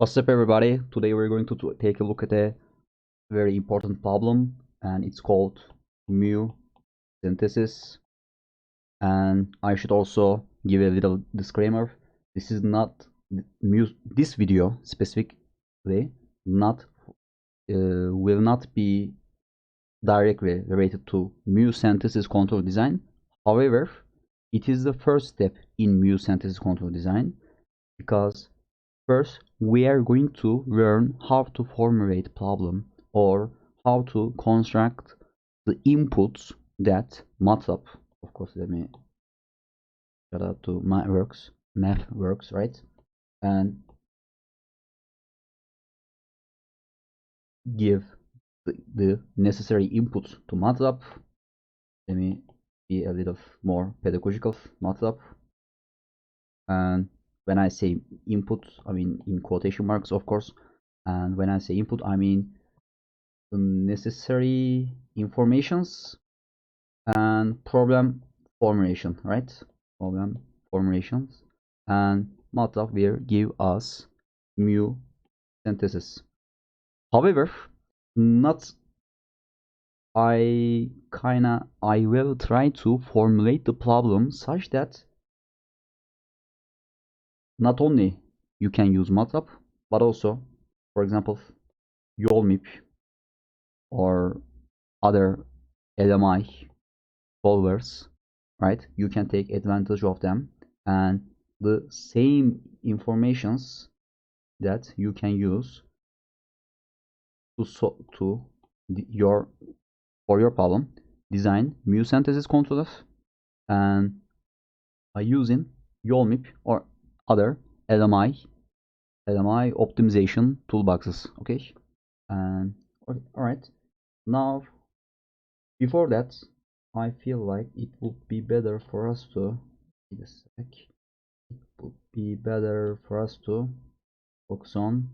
What's up, everybody? Today we're going to take a look at a very important problem, and it's called mu synthesis. And I should also give a little disclaimer. This is not this video specifically not will not be directly related to mu synthesis control design. However, it is the first step in mu synthesis control design because first, we are going to learn how to formulate problem or how to construct the inputs that Matlab, of course, let me shout out to math works, right? And give the necessary inputs to Matlab. Let me be a little more pedagogical, Matlab. And when I say input, I mean in quotation marks, of course. And when I say input, I mean the necessary informations and problem formulation, right? Problem formulations, and Matlab will give us mu synthesis. However, not I will try to formulate the problem such that not only you can use Matlab, but also, for example, YOLMIP or other LMI solvers, right? You can take advantage of them, and the same informations that you can use to your for your problem design mu synthesis controller and by using YOLMIP or other LMI optimization toolboxes. Okay, and all right, now before that, I feel like it would be better for us to wait a sec. It would be better for us to focus on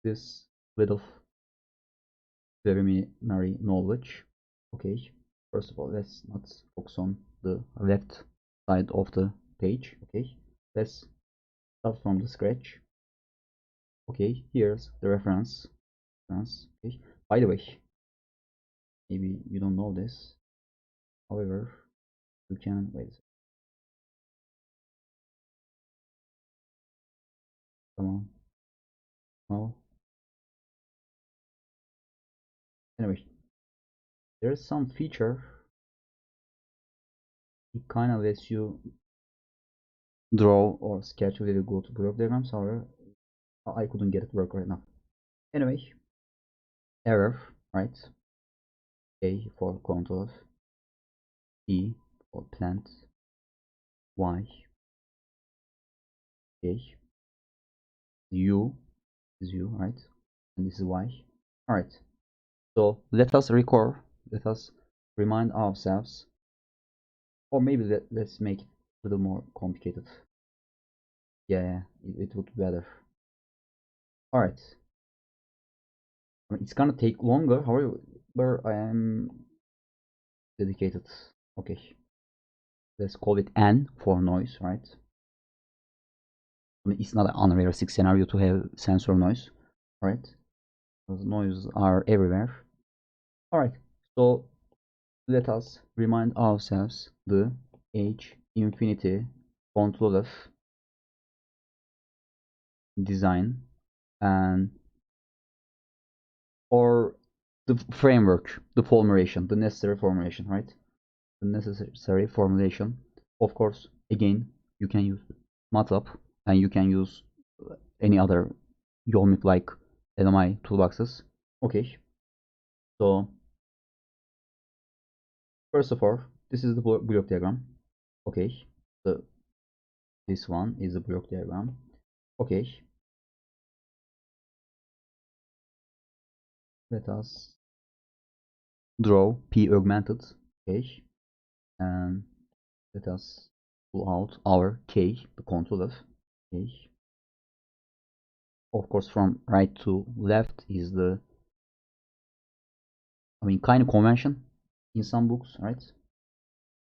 this little preliminary knowledge. Okay, first of all, let's not focus on the left side of the page. Okay, let's start from the scratch. Okay, here's the reference. Okay, by the way, maybe you don't know this. However, you can wait a second. Come on. No. Anyway, there's some feature. It kind of lets you draw or sketch a little good block diagrams. However, I couldn't get it work right now. Anyway, error, right? A for contour, E for plant, Y, A, U is U, right? And this is Y. Alright, so let us remind ourselves, or maybe let's make it a little more complicated. Yeah, it would be better. Alright, I mean, it's gonna take longer, however, I am dedicated. Okay, let's call it N for noise, right? I mean, it's not an unrealistic scenario to have sensor noise, right? Because noises are everywhere. Alright, so let us remind ourselves the H infinity controller design and or the framework, the formulation, the necessary formulation, right? The necessary formulation. Of course, again, you can use Matlab and you can use any other YOLMIP like LMI toolboxes. Okay, so first of all, this is the block diagram. Okay, this one is the block diagram. Okay, let us draw P augmented. Okay, and let us pull out our K, the controller. Okay, of course, from right to left is the, I mean, kind of convention in some books, right?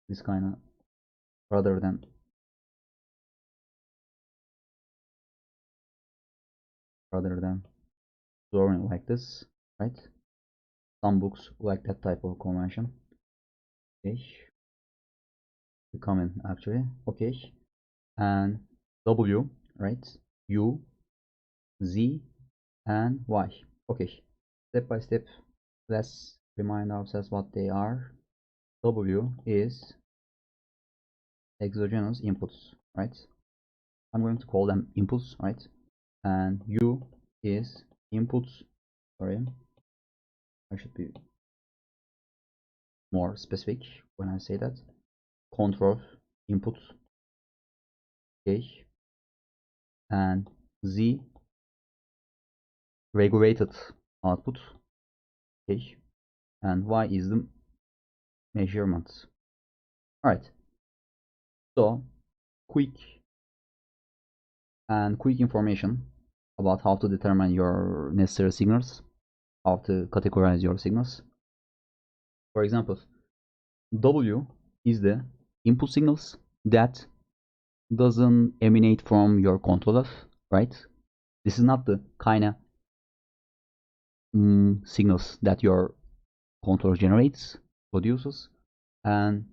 This kind of rather than rather than drawing like this, right? Some books like that type of convention. Okay, the comment actually. Okay, and W, right? U, Z, and Y. Okay, step by step, let's remind ourselves what they are. W is exogenous inputs, right? I'm going to call them inputs, right? And U is inputs. Sorry, I should be more specific when I say that. Control inputs. Okay, and Z regulated output. Okay, and Y is the measurement. All right. So quick information about how to determine your necessary signals, how to categorize your signals. For example, W is the input signals that doesn't emanate from your controller, right? This is not the kind of signals that your controller generates, produces, and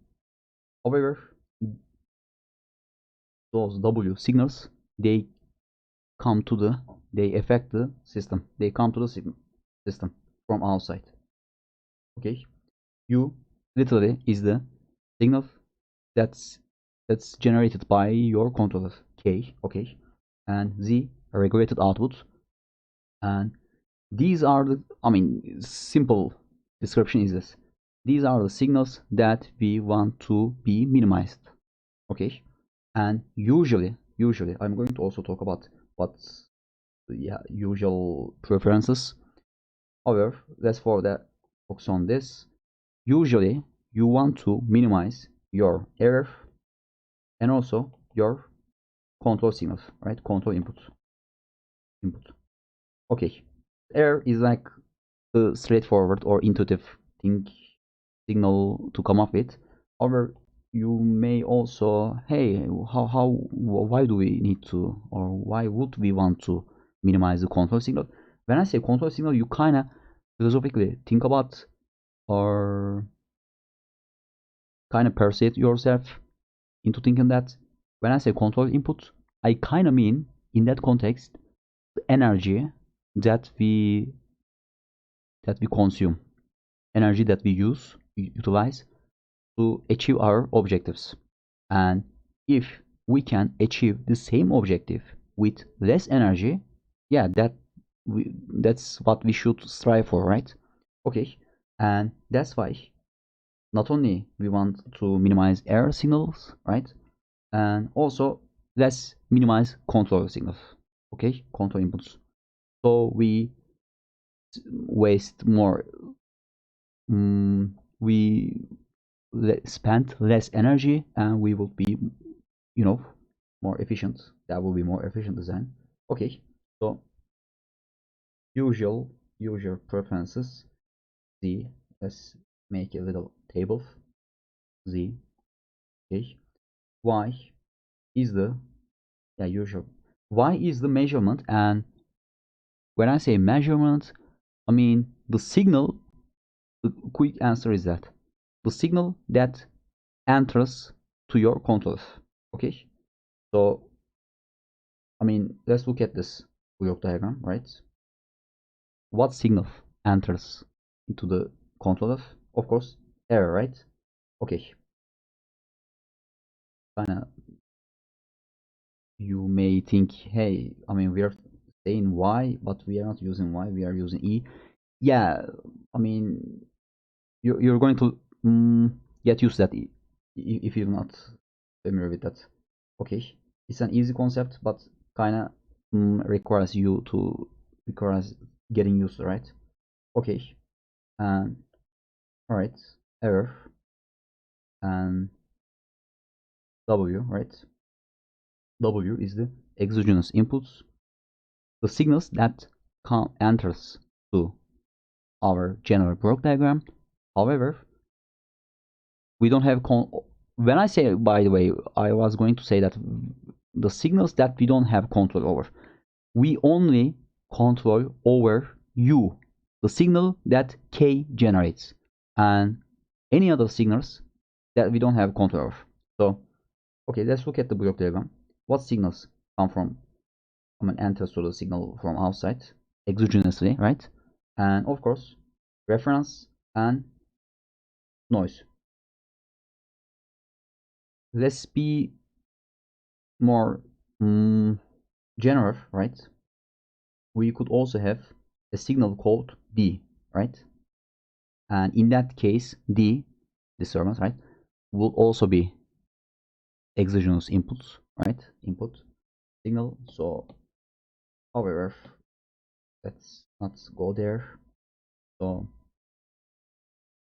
however, those W signals, they affect the system. They come to the system from outside. Okay, U literally is the signal that's generated by your controller. K, okay, and Z a regulated output, and these are the, simple description is this. These are the signals that we want to be minimized. Okay, and usually I'm going to also talk about what's the usual preferences. However, let's focus on this. Usually you want to minimize your error and also your control signals, right? Control input. Okay, error is like the straightforward or intuitive thing signal to come up with. However, you may also, hey, why do we need to, or why would we want to minimize the control signal? When I say control signal, you kind of philosophically think about or kind of persuade yourself into thinking that when I say control input, I kind of mean in that context the energy that we consume, energy that we utilize to achieve our objectives. And if we can achieve the same objective with less energy, yeah, that's what we should strive for, right? Okay, and that's why not only we want to minimize error signals, right, and also let's minimize control signals. Okay, control inputs, so we waste more, we spend less energy, and we will be, more efficient. That will be more efficient design. Okay, so usual preferences. Z, let's make a little table. Z, okay. Y is the usual. Y is the measurement, and when I say measurement, I mean the signal. The quick answer is that the signal that enters to your controller. Okay, so let's look at this block diagram, right? What signal enters into the controller? Of course, error, right? Okay, kinda, you may think, hey, we are saying Y, but we are not using Y, we are using E. Yeah, you're going to get used to that if you're not familiar with that. Okay, it's an easy concept, but kinda requires getting used to, right? Okay, and all right, error and W, right? W is the exogenous inputs, the signals that enters to our general block diagram. However, we don't have when I say, by the way, I was going to say that the signals that we don't have control over, we only control over U, the signal that K generates, and any other signals that we don't have control over. So, okay, let's look at the block diagram. What signals come from, enter to the signal from outside, exogenously, right? And of course, reference and noise. Let's be more general, right? We could also have a signal called D, right? And in that case, D, disturbance, right, will also be exogenous inputs, right? Input signal. So, however, let's not go there. So,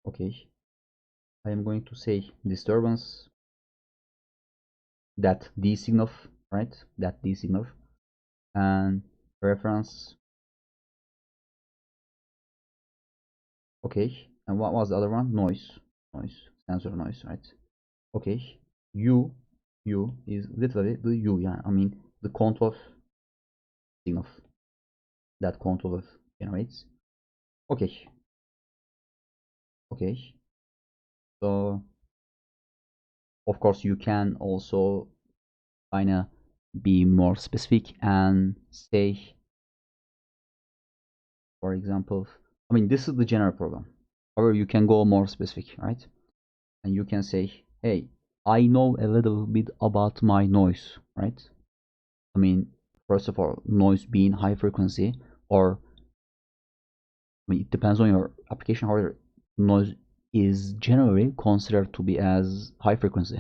okay, I am going to say disturbance, that D signal, right? That D signal, and reference. Okay, and what was the other one? Noise, sensor noise, right? Okay, U is literally the U, yeah. I mean the control signal that controller generates. Okay, okay. So of course you can also kinda be more specific and say, for example, I mean this is the general program. However, you can go more specific, right? And you can say, hey, I know a little bit about my noise, right? I mean, first of all, noise being high frequency, or I mean, it depends on your application. However, noise is generally considered to be as high frequency,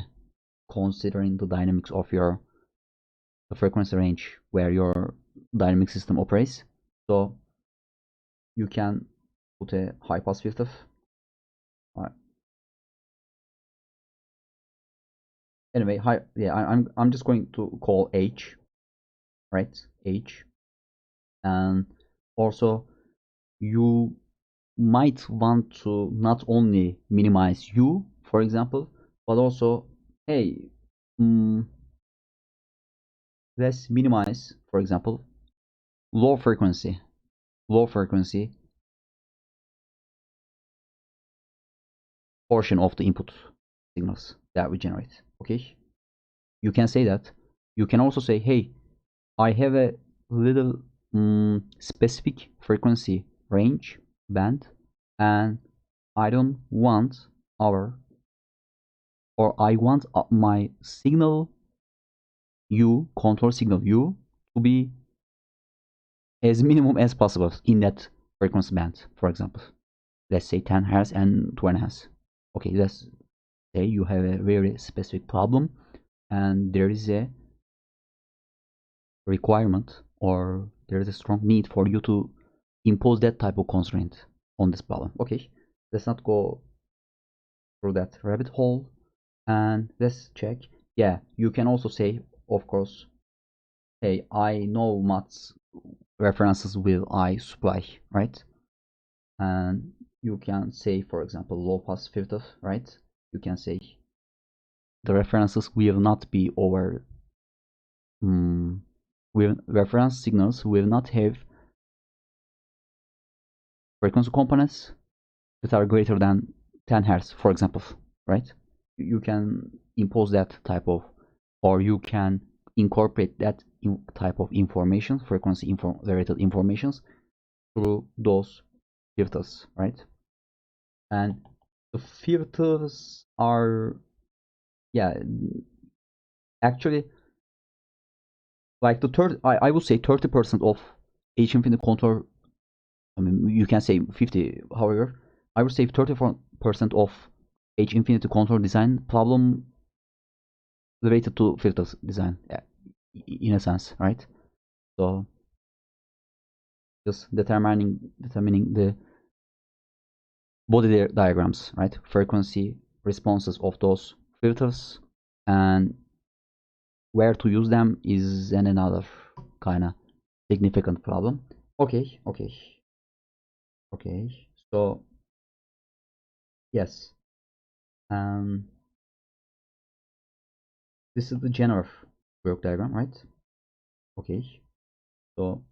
considering the dynamics of your the frequency range where your dynamic system operates. So you can put a high pass filter. All right. Anyway, I'm just going to call H, right? H, and also you might want to not only minimize U, for example, but also, hey, let's minimize, for example, low frequency portion of the input signals that we generate. Okay, you can say that. You can also say, hey, I have a little specific frequency range band, and I don't want our, or I want my signal U, control signal U, to be as minimum as possible in that frequency band. For example, let's say 10 Hz and 20 Hz. Okay, let's say you have a very specific problem and there is a requirement, or there is a strong need for you to impose that type of constraint on this problem. Okay, let's not go through that rabbit hole, and let's check. Yeah, you can also say, of course, hey, I know what references will I supply, right? And you can say, for example, low pass filter, right? You can say the references will not be over, reference signals will not have frequency components that are greater than 10 Hz, for example, right? You can impose that type of, or you can incorporate that type of information, frequency related informations, through those filters, right? And the filters are, yeah, actually, like the third, I would say 30% of H infinite contour. I mean, you can say 50. However, I would say 34% of H infinity contour design problem related to filters design, in a sense, right? So just determining the body diagrams, right? Frequency responses of those filters, and where to use them is another kind of significant problem. Okay. So yes, um, this is the general work diagram, right? Okay. So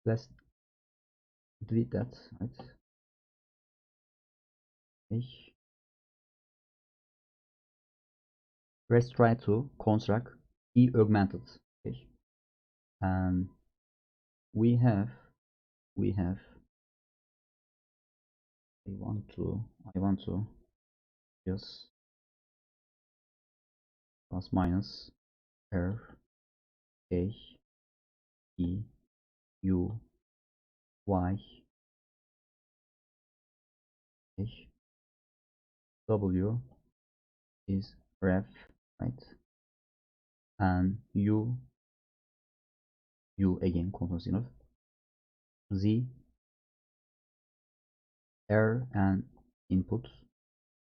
let's delete that, right? Okay. Let's try to construct the augmented. Okay. And we have I want to just plus minus r a e u y h w is ref, right? And u again constant of z r and input,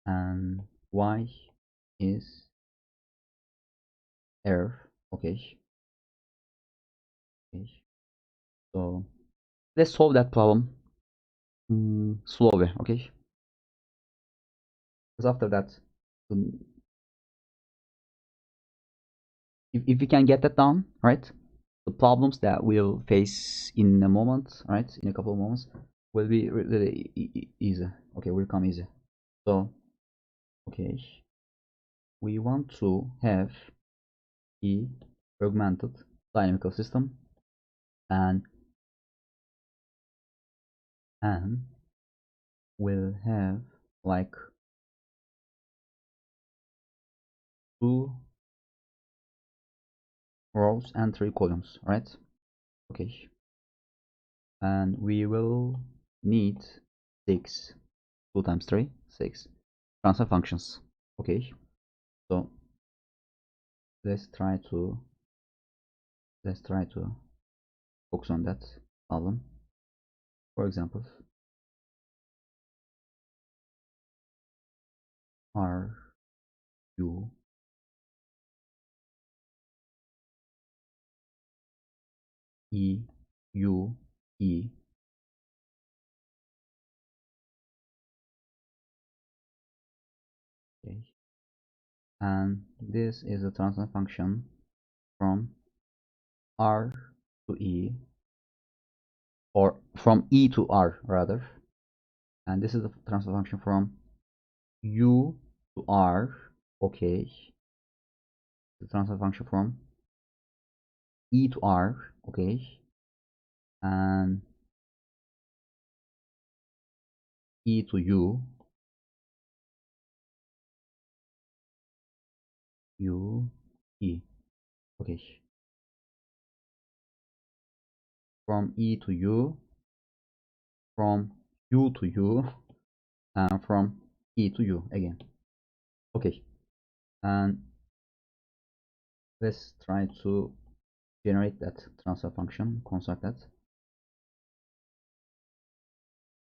and y is error. Okay. Okay. So let's solve that problem slowly. Okay. Because after that, um, if we can get that down, right, the problems that we'll face in a moment, right, in a couple of moments, will be really easy. Okay, will come easy. So okay, we want to have the augmented dynamical system, and we'll have like 2 rows and 3 columns, right? Okay. And we will need 6, 2 times 3, 6 transfer functions. Okay. So let's try to focus on that problem. For example, r u e u e. Okay. And this is a transfer function from r to e, or from e to r rather, and this is the transfer function from u to r. Okay, the transfer function from e to r. Okay, and e to u e. Okay, from e to u, from u to u, and from e to u again. Okay, and let's try to generate that transfer function, construct that.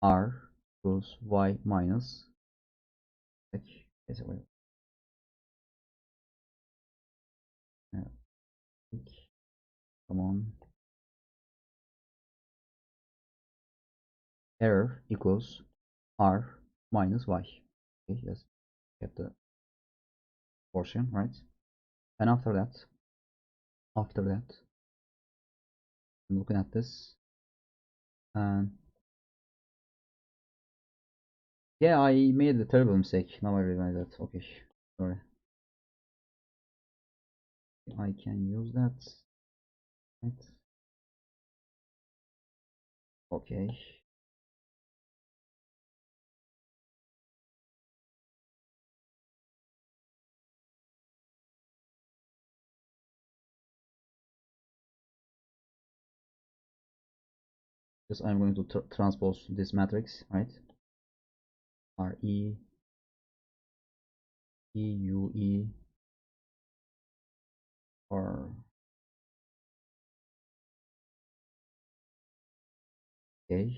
R equals y minus h is away. Come on. Error equals r minus y. Okay, let's get the portion right. And after that, I'm looking at this, and yeah, I made a terrible mistake. Now I realize that. Okay, sorry. I can use that. Right. Okay. Just I'm going to transpose this matrix, right? R E E U E or H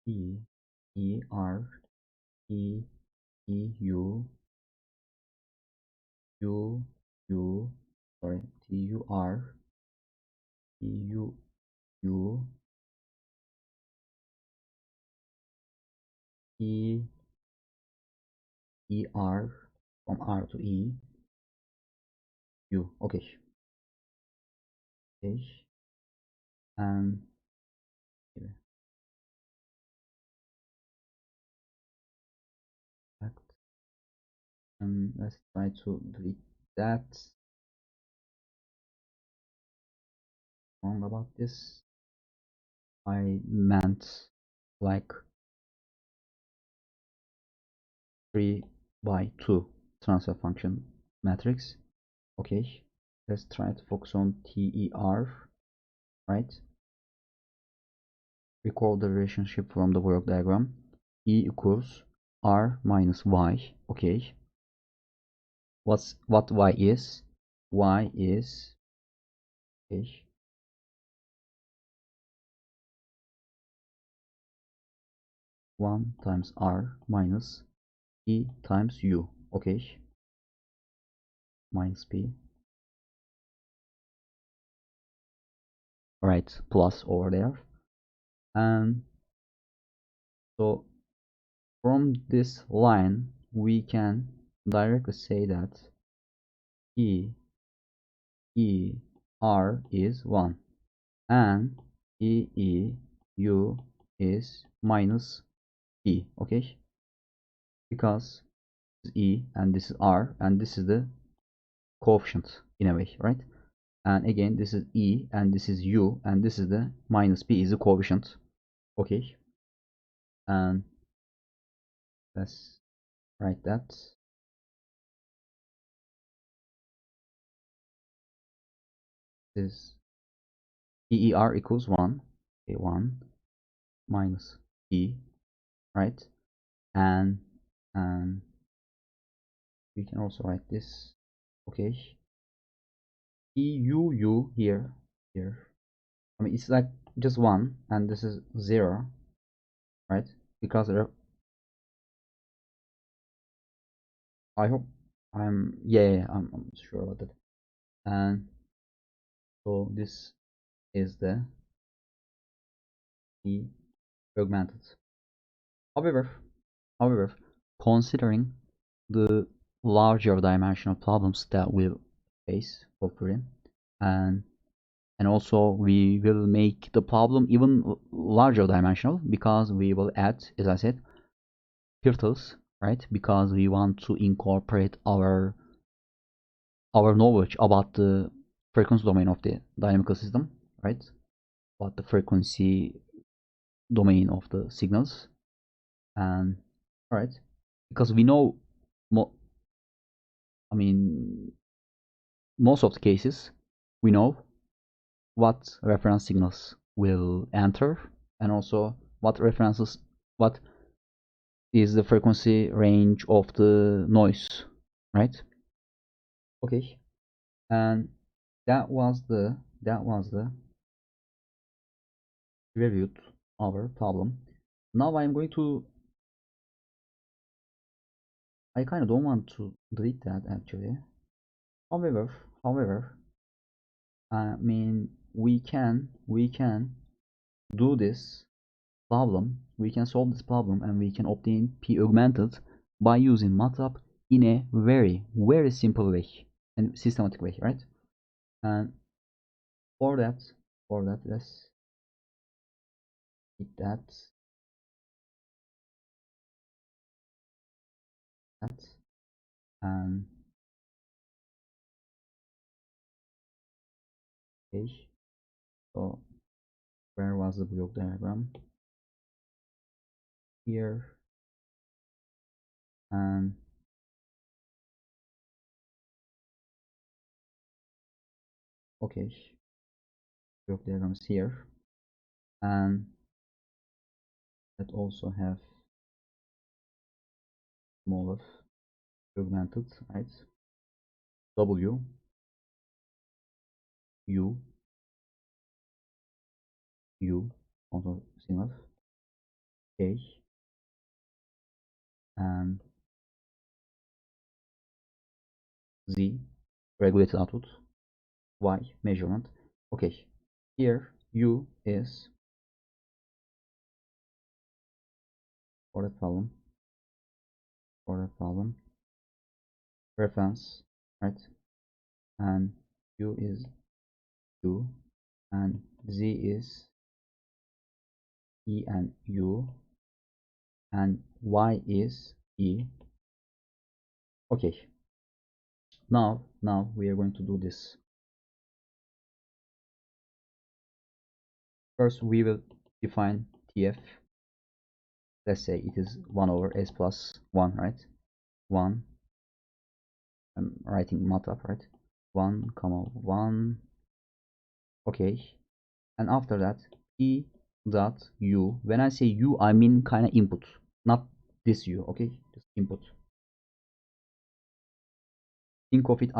E E R E E U U U sorry T U R E U U E E R from R to E u. Okay. Okay. And here. And let's try to delete that. Wrong about this. I meant like 3 by 2 transfer function matrix. Okay, let's try to focus on TER, right? Recall the relationship from the work diagram. E equals R minus Y. Okay, what Y is? Y is, okay, 1 times R minus E times U. Okay, minus P. Right, plus over there. And so from this line we can directly say that R is 1 and U is minus E. Okay, because this is E and this is R and this is the coefficient in a way, right? And again this is E and this is U and this is the minus P is the coefficient. Okay, and let's write that. This is TER equals 1, okay, 1 minus E, right? And and we can also write this, okay, EUU here. I mean it's like just 1 and this is 0, right? Because I hope I'm sure about that. And so this is the E augmented. However, however, considering the larger dimensional problems that we'll face hopefully, and also we will make the problem even larger dimensional because we will add, as I said, filters, right? Because we want to incorporate our knowledge about the frequency domain of the dynamical system, right? About the frequency domain of the signals, and all right, because we know, I mean, most of the cases, we know what reference signals will enter, and also what is the frequency range of the noise, right? Okay, and that was the reviewed our problem. Now I'm going to, I kind of don't want to delete that actually. However, I mean we can do this problem, we can solve this problem and we can obtain P augmented by using Matlab in a very simple way and systematic way, right? And for that let's hit that and okay, so where was the block diagram? Here, and okay, block diagrams here, and that also have smaller augmented, right? W, U, U, also similar, K, and Z, regulated output, Y, measurement. Okay, here U is for the problem, reference, right? and u is u, and z is e and u, and y is e. Okay, now we are going to do this. First we will define tf. Let's say it is 1 over s plus 1, right? 1, I'm writing Matlab, right? 1 comma 1. Okay, and after that p dot u. When I say u, I mean kind of input, not this u. Okay, just input. Think of it,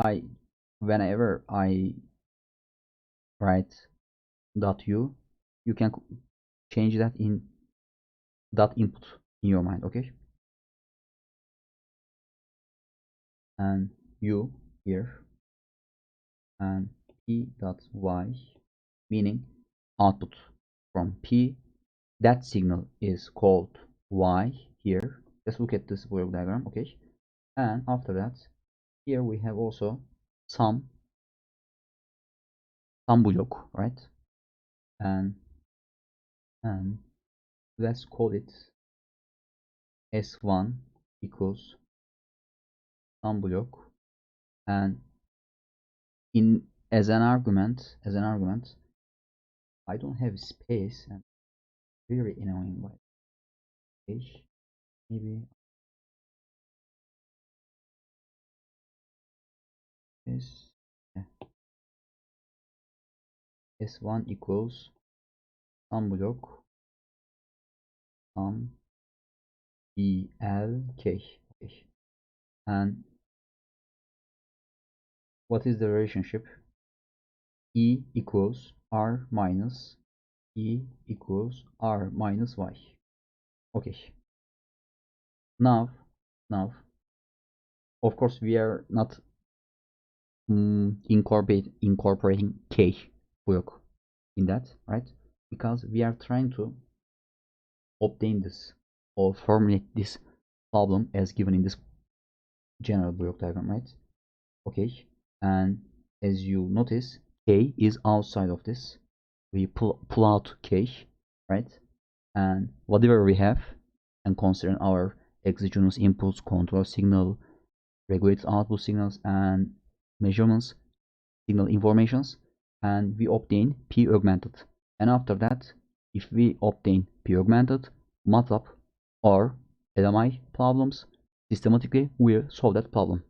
whenever I write dot u, you can change that in dot input in your mind. Okay, and u here, and p dot y, meaning output from p. That signal is called y here. Let's look at this block diagram. Okay, and after that here we have also some block, right? And let's call it s1 equals some block, and in as an argument I don't have space, and very annoying. By page, maybe this, yeah. S1 equals some block some elk. Okay. And what is the relationship? E equals r minus e equals r minus y. Okay, now of course we are not incorporating k block in that, right? Because we are trying to obtain this or formulate this problem as given in this general block diagram, right? Okay, and as you notice, k is outside of this. We pull out k, right? And whatever we have, and considering our exogenous inputs, control signal, regulated output signals, and measurements, signal informations, and we obtain p augmented. And after that, if we obtain p augmented, Matlab or LMI problems, systematically we'll solve that problem.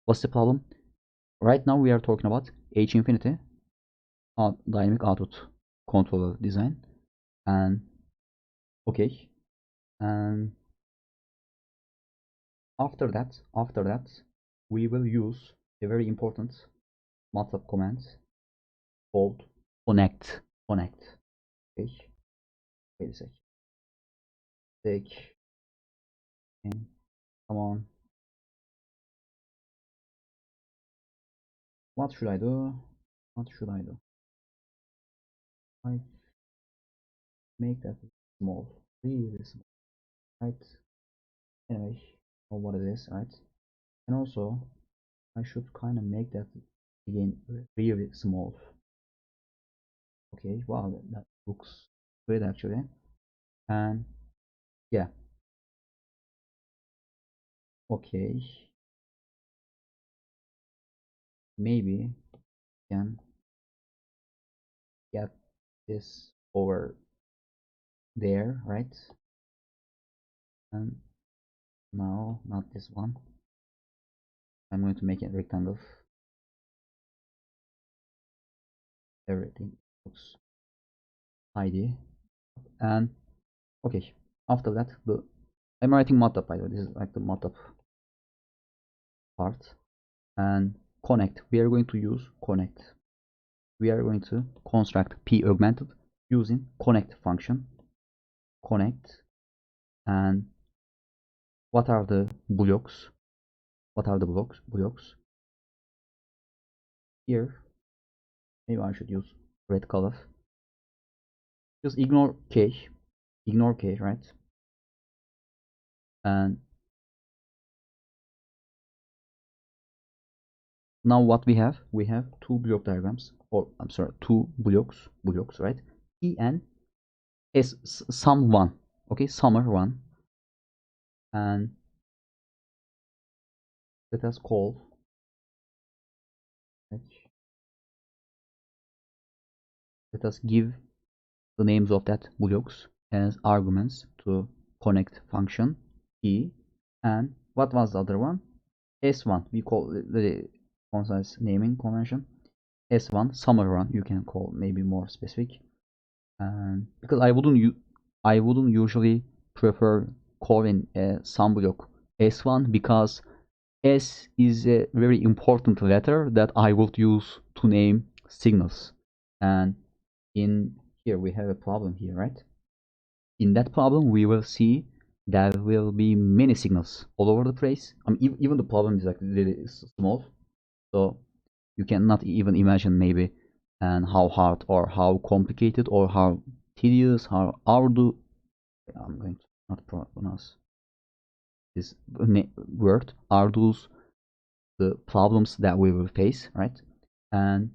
What's the problem? Right now we are talking about H infinity dynamic output controller design, and okay, and after that we will use a very important Matlab command called connect. Okay, wait a sec. Take and come on. What should I do? I make that small, really small, right? Anyway, know what it is, right? And also I should kind of make that again really small. Okay, wow, that looks great actually. And yeah, okay, maybe can get this over there, right? And no, not this one. I'm going to make it rectangle. Everything looks tidy. And okay, after that, I'm writing Matlab, by the way. This is like the Matlab part. And connect, we are going to use connect. We are going to construct p augmented using connect function. Connect, and what are the blocks? Blocks here. Maybe I should use red color. Just ignore k, right? And now what we have two block diagrams, or I'm sorry, two blocks, right? E and S, sum one, okay, summer one, and let us call, let us give the names of that blocks as arguments to connect function E. And what was the other one? S1, we call the concise naming convention. S1 summer one, you can call maybe more specific. And because I wouldn't usually prefer calling a sum block S1, because S is a very important letter that I would use to name signals. And in here we have a problem here, right? In that problem we will see there will be many signals all over the place. I mean, even the problem is like really small, so you cannot even imagine maybe and how hard or how complicated or how tedious, how arduous, I'm going to not pronounce this word, arduous, the problems that we will face, right? And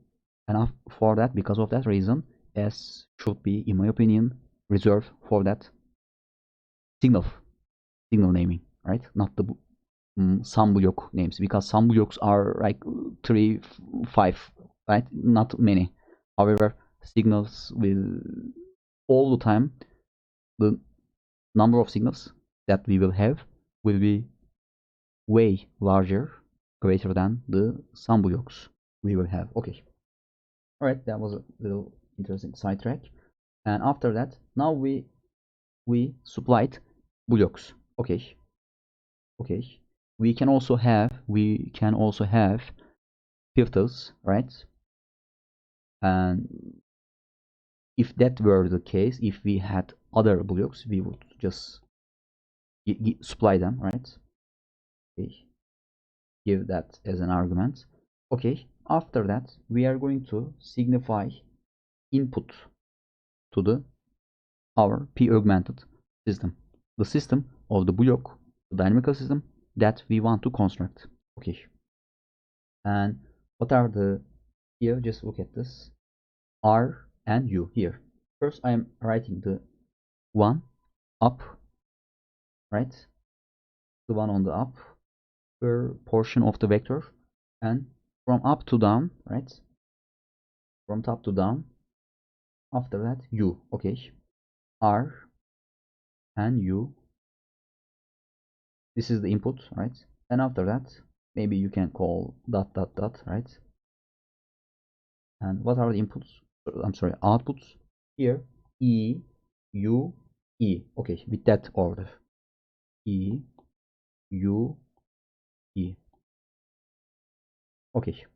for that, because of that reason, S should be, in my opinion, reserved for that signal naming, right? Not the sum block names, because sum blocks are like 3, 5, right? Not many. However, signals will all the time, the number of signals that we will have will be way larger, greater than the sum blocks we will have. Okay. All right, that was a little interesting sidetrack. And after that, now we supplied blocks. Okay. Okay. We can also have filters, right? And if that were the case, if we had other blocks, we would just supply them, right? Okay. Give that as an argument. Okay. After that, we are going to signify input to the our P-augmented system, the system of the block, the dynamical system that we want to construct. Okay. And what are the, here, just look at this, R and U here. First, I am writing the one up, right? The one on the up per portion of the vector, and from up to down, right? From top to down. After that, U. Okay. R and U. This is the input, right? And after that, maybe you can call dot dot dot, right? And what are the inputs? I'm sorry, outputs. Here, E, U, E. Okay, with that order. E, U, E. Okay.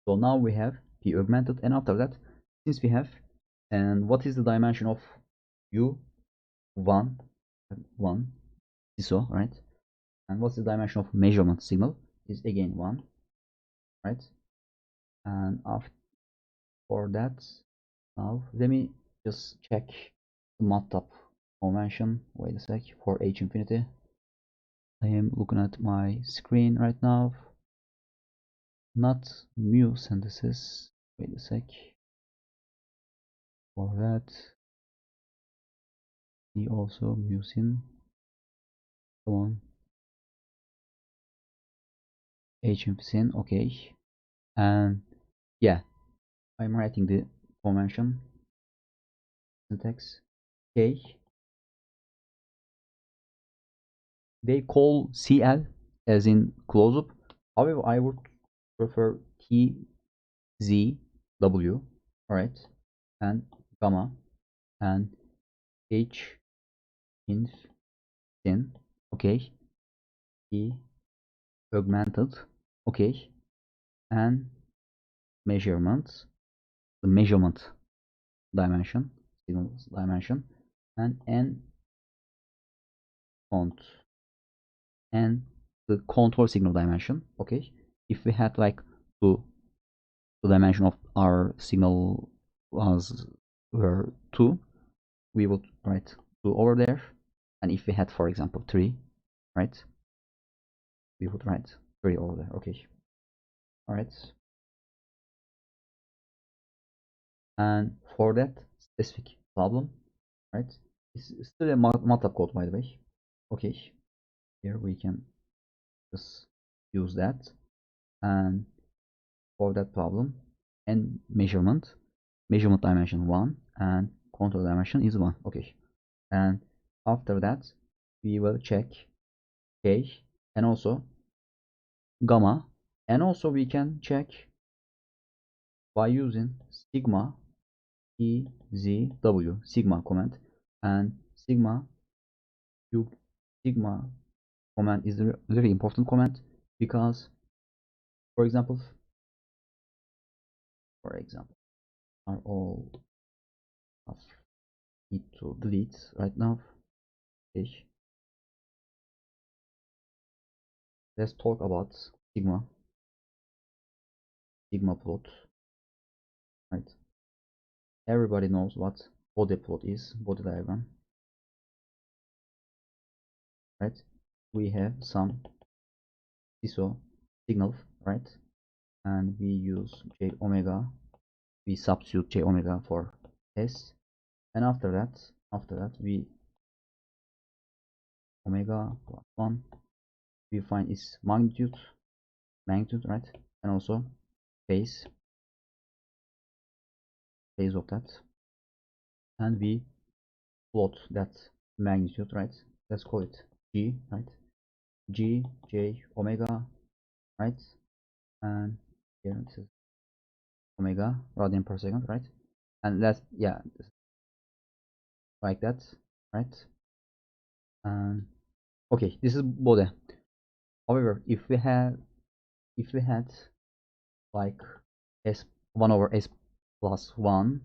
So now we have P augmented, and after that, since we have, and what is the dimension of U? 1, 1, so, right? And what's the dimension of measurement signal? Is again 1, right? And after, for that, now let me just check the Matlab convention. Wait a sec, for H infinity. I am looking at my screen right now. Not mu synthesis. Wait a sec. For that, we also mu syn. Come on. H syn, okay. And yeah, I'm writing the convention syntax. K. They call CL as in close-up. However, I would prefer TZW, alright, and gamma, and H inf syn, okay, E augmented, okay, and measurement, the measurement dimension, signal dimension, and N cont, and the control signal dimension, okay. If we had like the dimension of our signal were 2, we would write 2 over there, and if we had, for example, 3, right, we would write 3 over there. Okay. All right. And for that specific problem, right, it's still a Matlab code, by the way. Okay, here we can just use that. And for that problem, and measurement dimension 1 and control dimension is 1. Okay, and after that we will check k and also gamma, and also we can check by using sigma EZW, sigma command. And sigma command is a very important command, because for example are all need to delete right now. Okay, let's talk about sigma plot, right? Everybody knows what body plot is, body diagram, right? We have some ISO signal, right? And we use j omega, we substitute j omega for s, and after that we omega plus 1, we find its magnitude, right? And also phase of that, and we plot that magnitude, right? Let's call it g, right? G j omega, right? And here this is omega radian per second, right? And that's, yeah, like that, right? And okay, this is body. However, if we had like s 1 over s plus 1,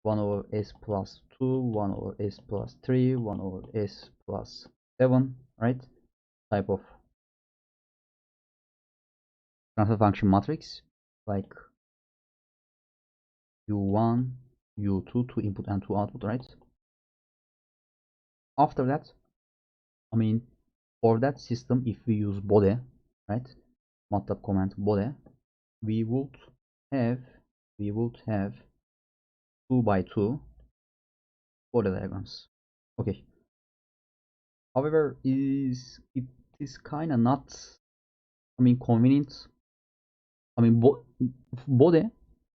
1 over s plus 2, 1 over s plus 3, 1 over s plus 7, right? Type of transfer function matrix, like u1, u2, 2 input and 2 output, right? After that, I mean, for that system, if we use body, right, Matlab command body, we would have 2 by 2 body diagrams. Okay, however, it is kind of not, I mean, convenient. I mean, body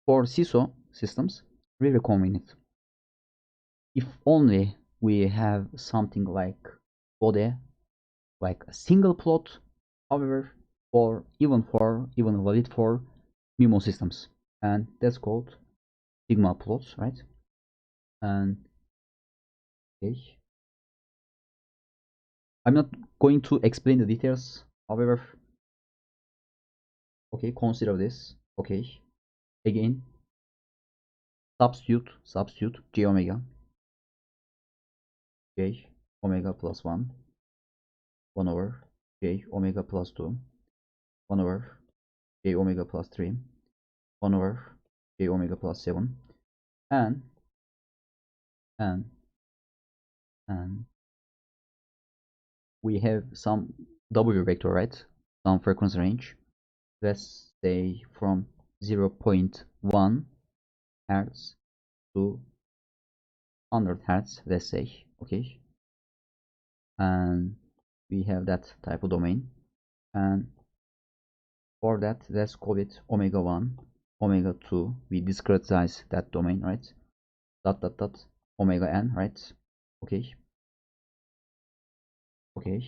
for CISO systems really convenient. If only we have something like body, like a single plot. However, even valid for MIMO systems, and that's called sigma plots, right? And okay, I'm not going to explain the details. However, okay, consider this. Okay, again, substitute j omega, j omega plus 1, 1 over j omega plus 2, 1 over j omega plus 3, 1 over j omega plus 7, and and and we have some w vector, right? Some frequency range. Let's say from 0.1 hertz to 100 hertz, let's say. Okay, and we have that type of domain, and for that, let's call it omega 1, omega 2. We discretize that domain, right? Dot omega n, right? Okay, okay,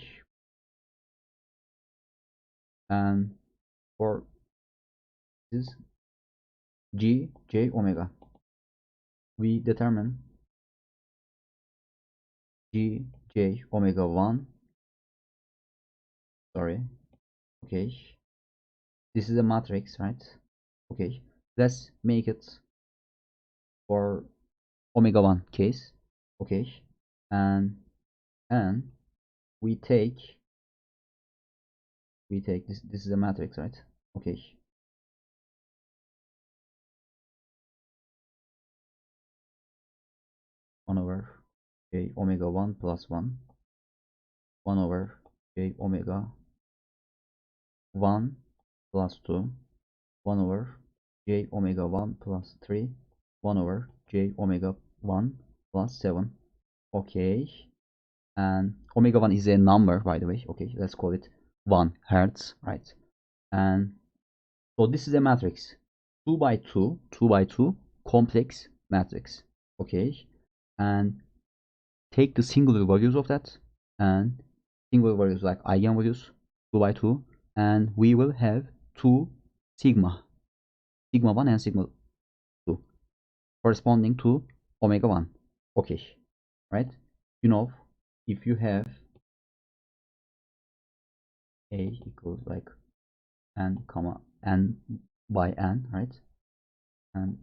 and for this g j omega, we determine g j omega 1, sorry, okay, this is a matrix, right? Okay, let's make it for omega 1 case. Okay, and we take this is a matrix, right? Okay, 1 over j omega 1 plus 1, 1 over j omega 1 plus 2, 1 over j omega 1 plus 3, 1 over j omega 1 plus 7. Okay, and omega 1 is a number, by the way. Okay, let's call it 1 hertz, right? And so this is a matrix, 2 by 2, 2 by 2 complex matrix. Okay, and take the singular values of that, and singular values like eigenvalues 2 by 2, and we will have 2 sigma 1 and sigma 2 corresponding to omega 1. Okay, right? You know, if you have a equals like n comma n by n, right? And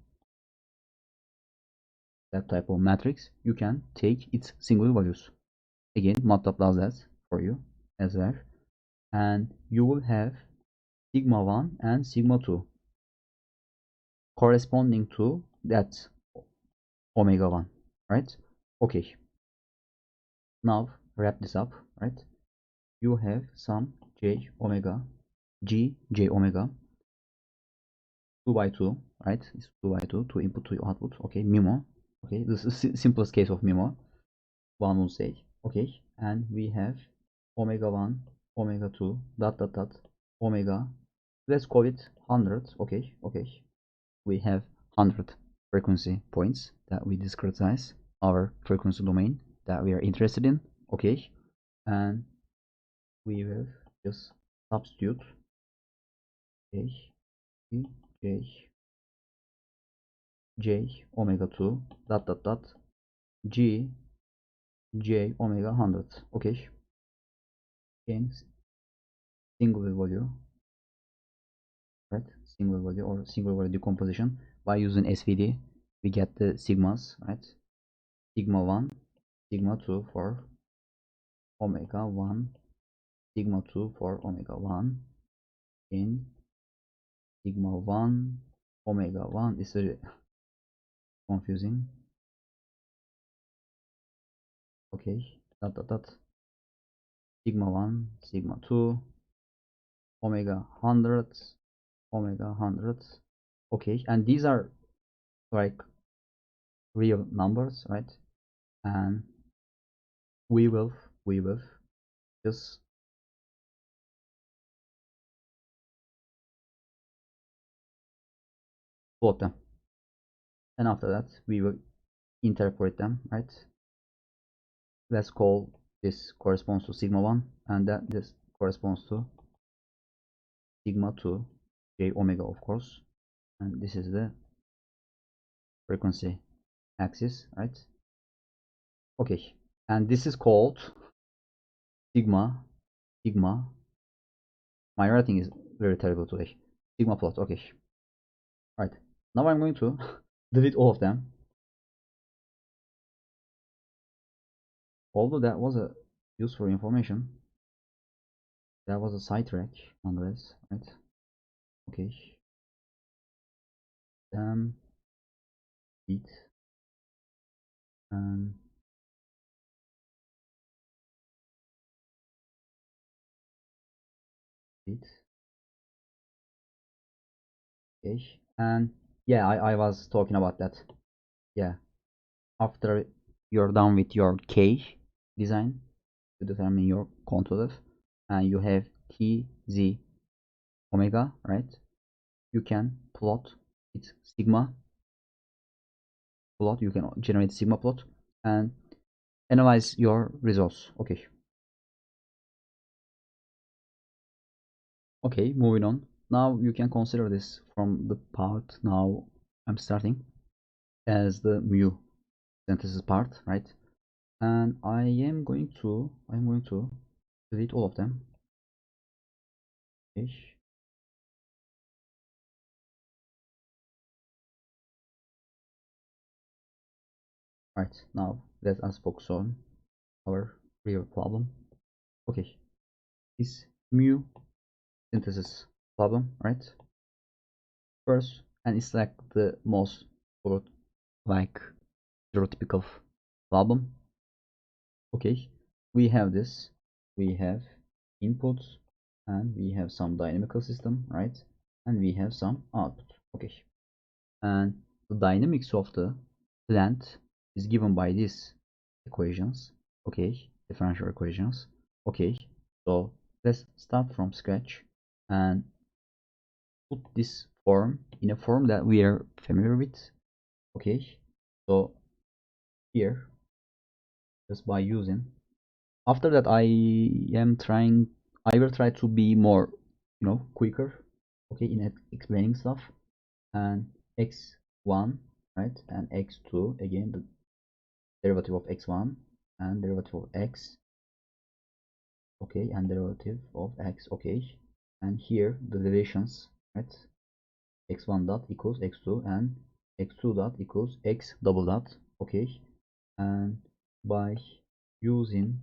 that type of matrix, you can take its singular values. Again, Matlab does that for you as well, and you will have sigma 1 and sigma 2 corresponding to that omega 1, right? Okay, now wrap this up, right? You have some j omega 2 by 2, right? It's 2 by 2, 2 input, 2 output. Okay, MIMO. Okay, this is the simplest case of MIMO, one will say. Okay, and we have omega 1, omega 2, dot dot dot, omega, let's call it 100. Okay, we have 100 frequency points that we discretize our frequency domain that we are interested in. Okay, and we will just substitute j omega 2 dot dot dot j omega 100. Okay, again singular value, right? Singular value or singular value decomposition by using SVD, we get the sigmas, right? Sigma 1, sigma 2 for omega 1, sigma 2 for omega 1, in sigma 1 omega 1 is very confusing. Okay, dot dot dot sigma 1, sigma 2, omega 100, omega 100. Okay, and these are like real numbers, right? And we will just plot them, and after that we will interpret them, right? Let's call this corresponds to sigma 1, and that this corresponds to sigma 2 j omega, of course, and this is the frequency axis, right? Okay, and this is called sigma my writing is very terrible today. Sigma plot. Okay, right, now I'm going to delete all of them, although that was a useful information. That was a sidetrack nonetheless, right? Okay, then beat and beat. Okay, and yeah, I was talking about that. Yeah, after you're done with your K design to determine your controller, and you have T, Z, omega, right? You can plot its sigma plot. You can generate sigma plot and analyze your results. Okay, moving on. Now you can consider this from the part now I'm starting as the mu synthesis part, right? And I'm going to delete all of them. Okay. Right, now let us focus on our real problem. Okay, this mu synthesis problem, right? First, and it's like the most like stereotypical problem. Okay, we have inputs, and we have some dynamical system, right? and we have some output. Okay, and the dynamics of the plant is given by these equations. Okay, differential equations. Okay, so let's start from scratch and put this form in a form that we are familiar with. Okay, so here, just by using, after that I will try to be more, quicker, okay, in explaining stuff. And x1, right, and x2, again the derivative of x1 and derivative of x, okay, and derivative of x, okay, and here the relations, right, x1 dot equals x2 and x2 dot equals x double dot, okay, and by using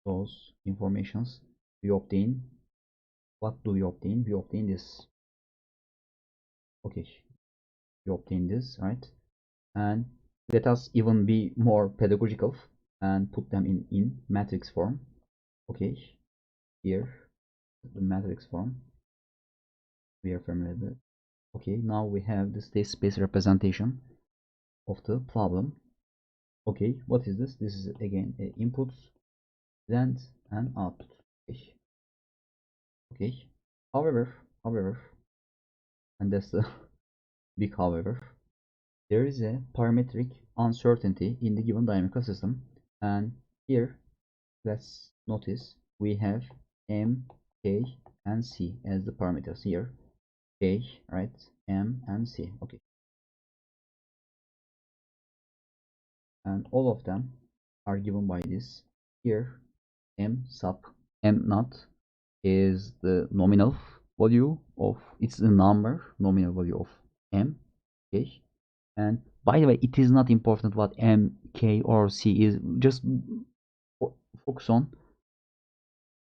those informations we obtain, what do we obtain? We obtain this, okay, we obtain this, right, and let us even be more pedagogical and put them in matrix form. Okay, here the matrix form we are familiar with. Okay, now we have the state space representation of the problem. Okay, what is this? This is again inputs, length, and output. Okay, okay. However, and that's the big however, there is a parametric uncertainty in the given dynamical system, and here let's notice we have m, k, and c as the parameters here. K, right, m, and c. Okay, and all of them are given by this. Here, m sub m naught is the nominal value of, it's the nominal value of m. Okay, and by the way, it is not important what m, k, or c is. Just focus on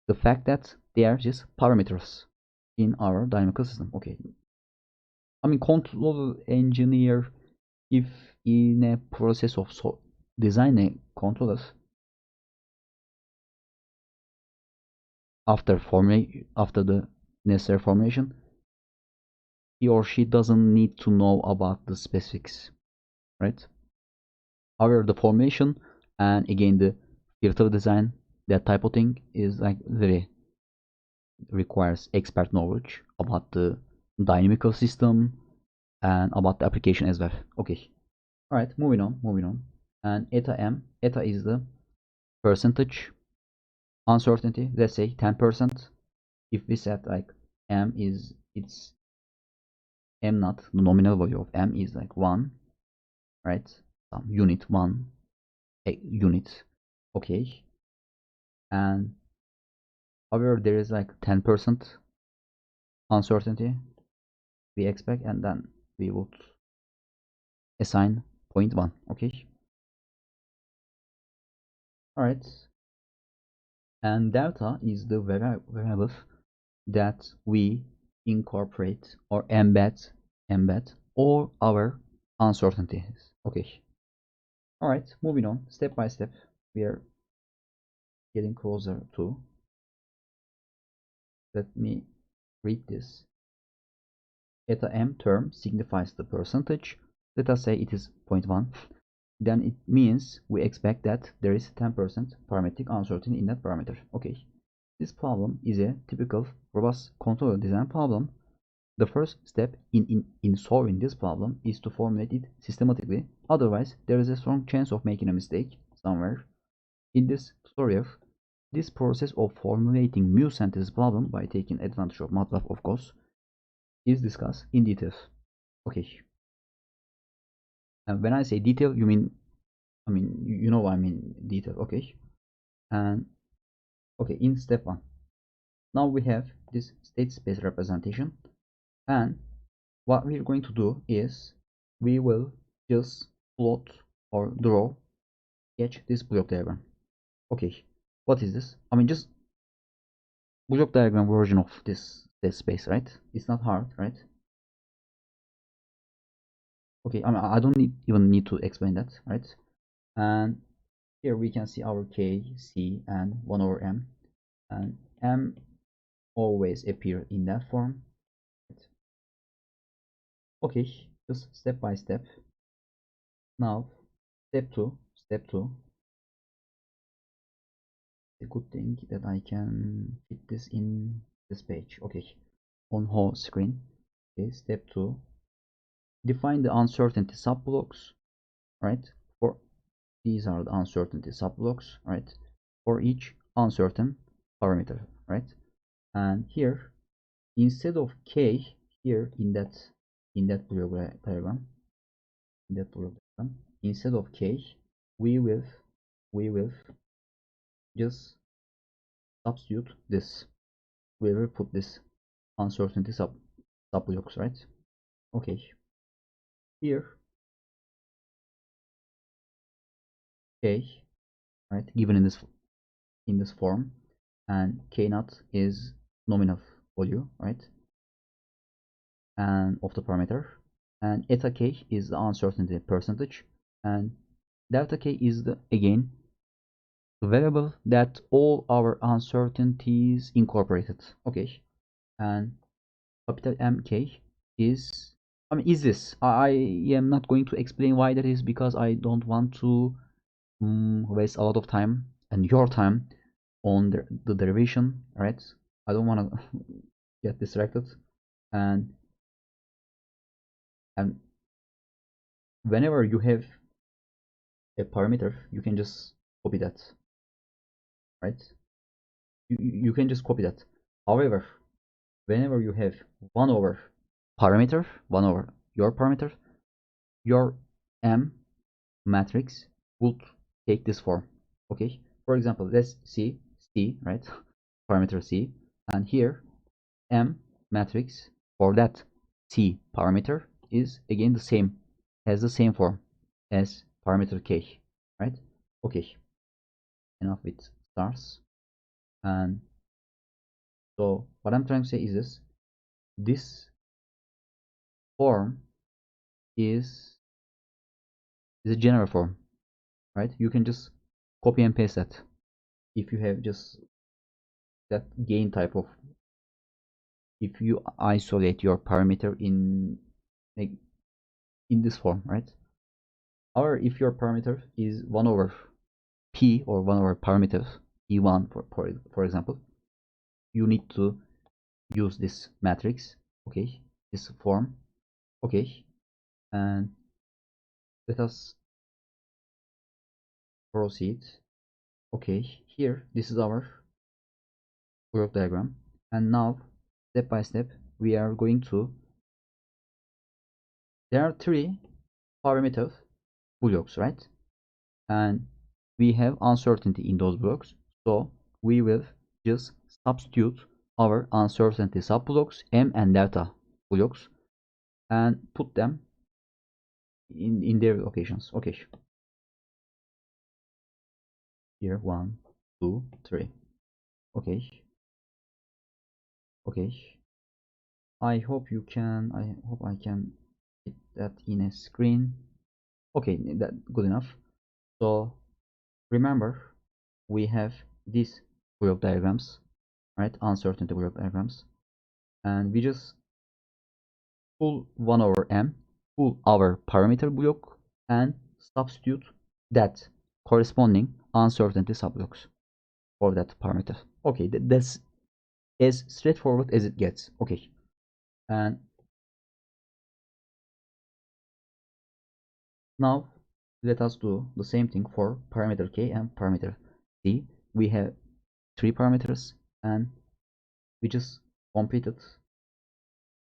the fact that they are just parameters in our dynamical system. Okay, I mean, control engineer, if in a process of design a controller, after the necessary formation, he or she doesn't need to know about the specifics, right? However, the formation and again the filter design, that type of thing is like very requires expert knowledge about the dynamical system and about the application as well. Okay, all right, moving on. And eta is the percentage uncertainty. Let's say 10%. If we set like m is, it's m naught, the nominal value of m is like 1, right, some unit 1, a unit, okay, and however there is like 10% uncertainty we expect, and then we would assign 0.1. Okay, all right, and delta is the variable that we incorporate or embed all our uncertainties. Okay, all right, moving on step by step, we are getting closer to, let me read this. Eta m term signifies the percentage. Let us say it is 0.1. Then it means we expect that there is 10% parametric uncertainty in that parameter. Okay, this problem is a typical robust controller design problem. The first step in solving this problem is to formulate it systematically. Otherwise, there is a strong chance of making a mistake somewhere. In this tutorial, this process of formulating mu synthesis problem by taking advantage of Matlab, of course, is discussed in detail. Okay, and when I say detail, I mean you know what I mean, detail. Okay, and okay, in step 1, now we have this state space representation, and what we're going to do is we will just plot or draw, sketch this block diagram. Okay, what is this? I mean, just block diagram version of this space, right? It's not hard, right? Okay, I mean, I don't even need to explain that, right? And here we can see our k, c, and 1 over m, and m always appear in that form. Okay, just step by step. Now, step two. The good thing that I can fit this in this page. Okay, on whole screen. Okay, step 2, define the uncertainty subblocks, right? For these are the uncertainty subblocks, right? For each uncertain parameter, right? And here, instead of k, here in that block diagram, instead of k, we will just substitute this. We will put this uncertainty subblocks, right? Okay, here k, right, given in this form, and k naught is nominal value, right, and of the parameter, and eta k is the uncertainty percentage, and delta k is the again the variable that all our uncertainties incorporated. Okay, and capital MK is, I mean, is this, I am not going to explain why that is, because I don't want to waste a lot of time and your time on the derivation, right? I don't want to get distracted, and and whenever you have a parameter, you can just copy that, right? You can just copy that. However, whenever you have 1 over parameter, 1 over your parameter, your M matrix would take this form. Okay, for example, let's see C, right? Parameter C, and here M matrix for that C parameter is again the same, has the same form as parameter K, right? Okay, enough with stars. And so what I'm trying to say is this form is a general form, right? You can just copy and paste that if you have just that gain type of, if you isolate your parameter in this form, right? Or if your parameter is 1 over p, or 1 over parameters p1 for example, you need to use this matrix, okay, this form. Okay, and let us proceed. Okay, here this is our block diagram, and now step by step we are going to, there are 3 parameter blocks, right? And we have uncertainty in those blocks, so we will just substitute our uncertainty subblocks M and delta blocks and put them in their locations. Okay, here 1 2 3. Okay, okay, I hope I can fit that in a screen. Okay, that good enough. So remember, we have these block diagrams, right? Uncertainty block diagrams, and we just pull 1 over M, pull our parameter block, and substitute that corresponding uncertainty subblocks for that parameter. Okay, that's as straightforward as it gets. Okay, and now let us do the same thing for parameter K and parameter C. We have 3 parameters, and we just completed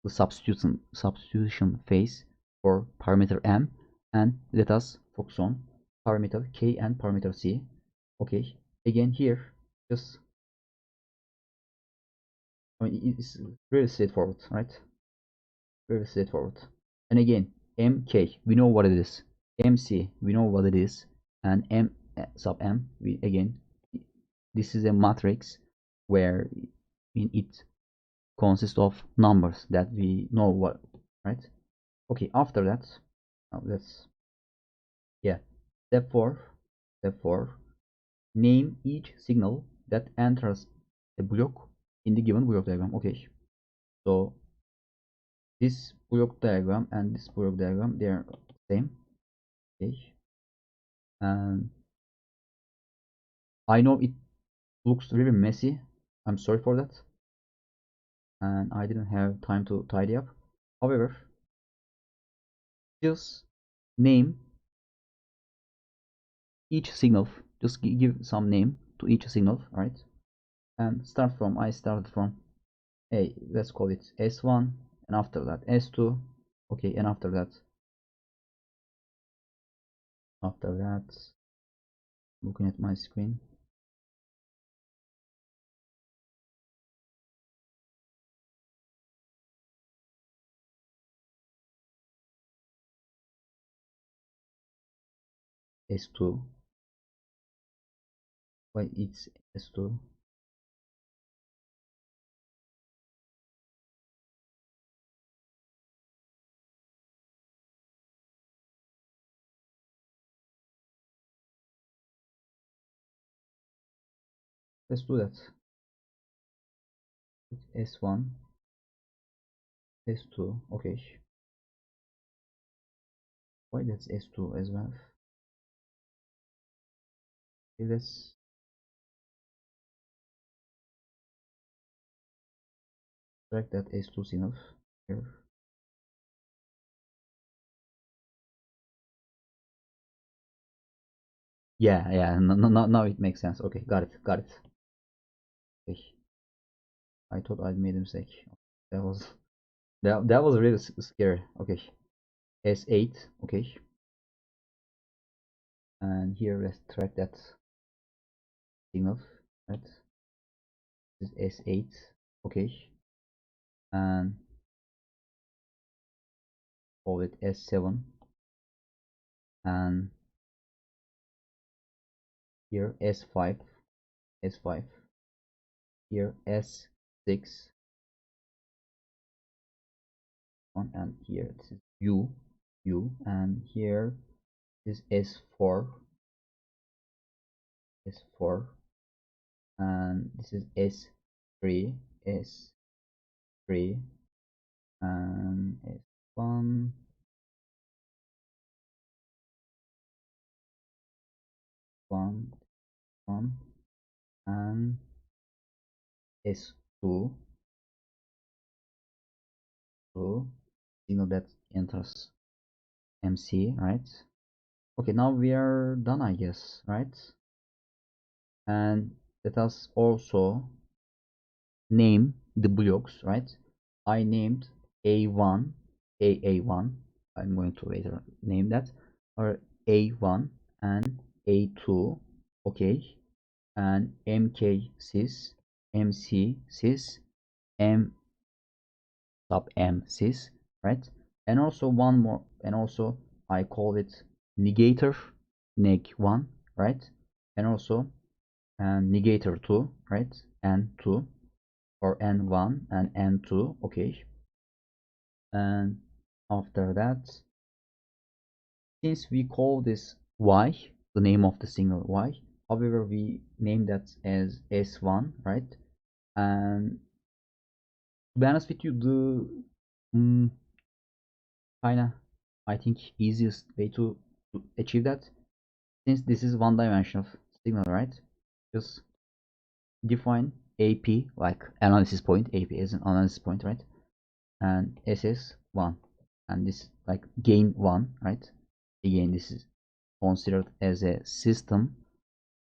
the substitution phase for parameter M, and let us focus on parameter K and parameter C. Okay, again here, just, I mean, it's very straightforward, right? Very straightforward. And again, MK, we know what it is. MC, we know what it is. And M sub M, we again, this is a matrix where it consists of numbers that we know what, right? Okay, after that, now let's, yeah, step 4, name each signal that enters a block in the given block diagram. Okay, so this block diagram and this block diagram, they are same. Okay, and I know it looks really messy. I'm sorry for that, and I didn't have time to tidy up. However, just name each signal. Just give some name to each signal, right? And start from, I started from a, let's call it S1, and after that S2. Okay, and after that looking at my screen, S2. Why it's S2? Let's do that. S1, S2. Okay, why that's S2 as well? Okay, let's track that S2 signal here. Yeah, now it makes sense. Okay, got it. Okay, I thought I'd made a mistake. That was that was really scary. Okay, S8. Okay, and here let's track that signal. Right, this is S8. Okay, and call it S7, and here S5, here S6, and here this is U, and here is S4, and this is S3, and S1, one, and S2, signal that enters MC, right? Okay, now we are done, I guess, right? And let us also name the blocks, right? I named A1, A1. I'm going to later name that, or A1 and A2, okay, and MK sys, MC sys, M sub M sys, right? And also one more, and also I call it negator, neg1, right? And also negator 2, right? N2, or N1 and N2, okay. And after that, since we call this Y, the name of the signal Y, however we name that as S1, right? And to be honest with you, the kinda, I think, easiest way to achieve that, since this is one dimensional signal, right? Just define AP, like analysis point, AP is an analysis point, right? And SS1, and this like gain 1, right? Again, this is considered as a system,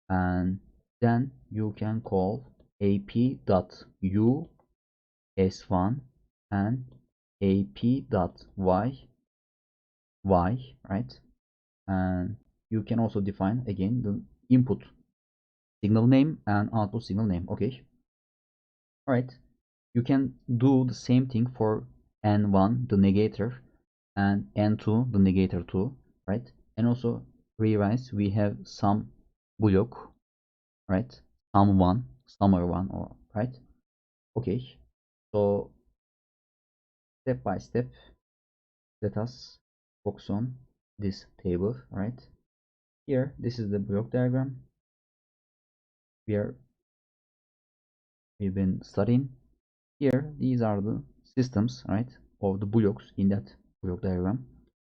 and then you can call ap.u s1 and ap.y right? And you can also define again the input signal name and output signal name. Okay, all right. You can do the same thing for n1, the negator, and n2, the negator 2, right? And also realize we have some block, right? Some somewhere one, or right? Okay, so step by step, let us focus on this table, right? Here, this is the block diagram. We are we've been studying. Here, these are the systems, right, of the blocks in that block diagram.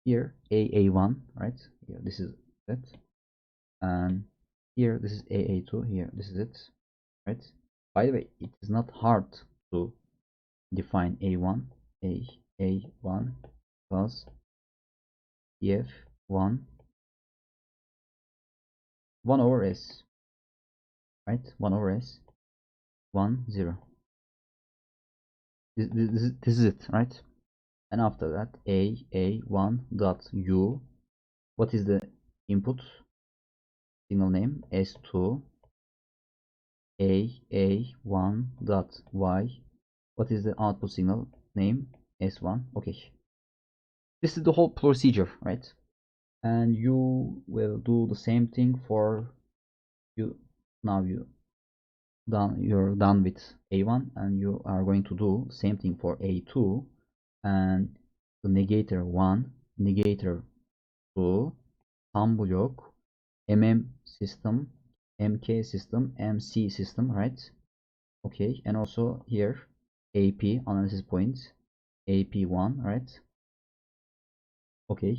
Here, AA1, right? Here, this is it, and here, this is AA2. Here, this is it, right? By the way, it is not hard to define A1, A1 plus F1 1 over S, right? 1 over S, 1, 0. This is it, right? And after that, A1 dot U. What is the input signal name? S2. A1 dot Y. What is the output signal name? S1. Okay. This is the whole procedure, right? And you will do the same thing for you. Now you're done with A1, and you are going to do the same thing for A2, and the negator 1, negator 2, sum block, system, MK system, MC system, right? Okay, and also here AP analysis points, AP1, right? Okay,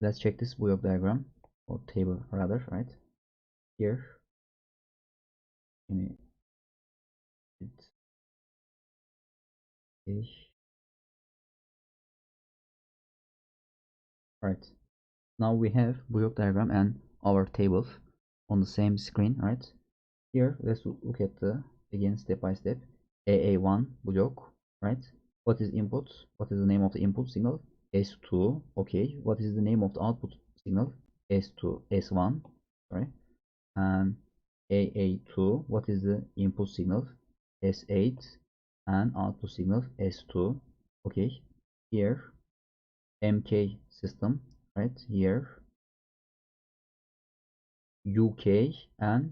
let's check this block diagram or table rather, right? Here, it is right. Now we have block diagram and our tables on the same screen, right? Here, let's look at the again step by step. AA1 block, right? What is input? What is the name of the input signal? S2. Okay. What is the name of the output signal? S2, S1. Sorry. And AA2. What is the input signal? S8 and output signal S2. Okay. Here MK system, right? Here UK and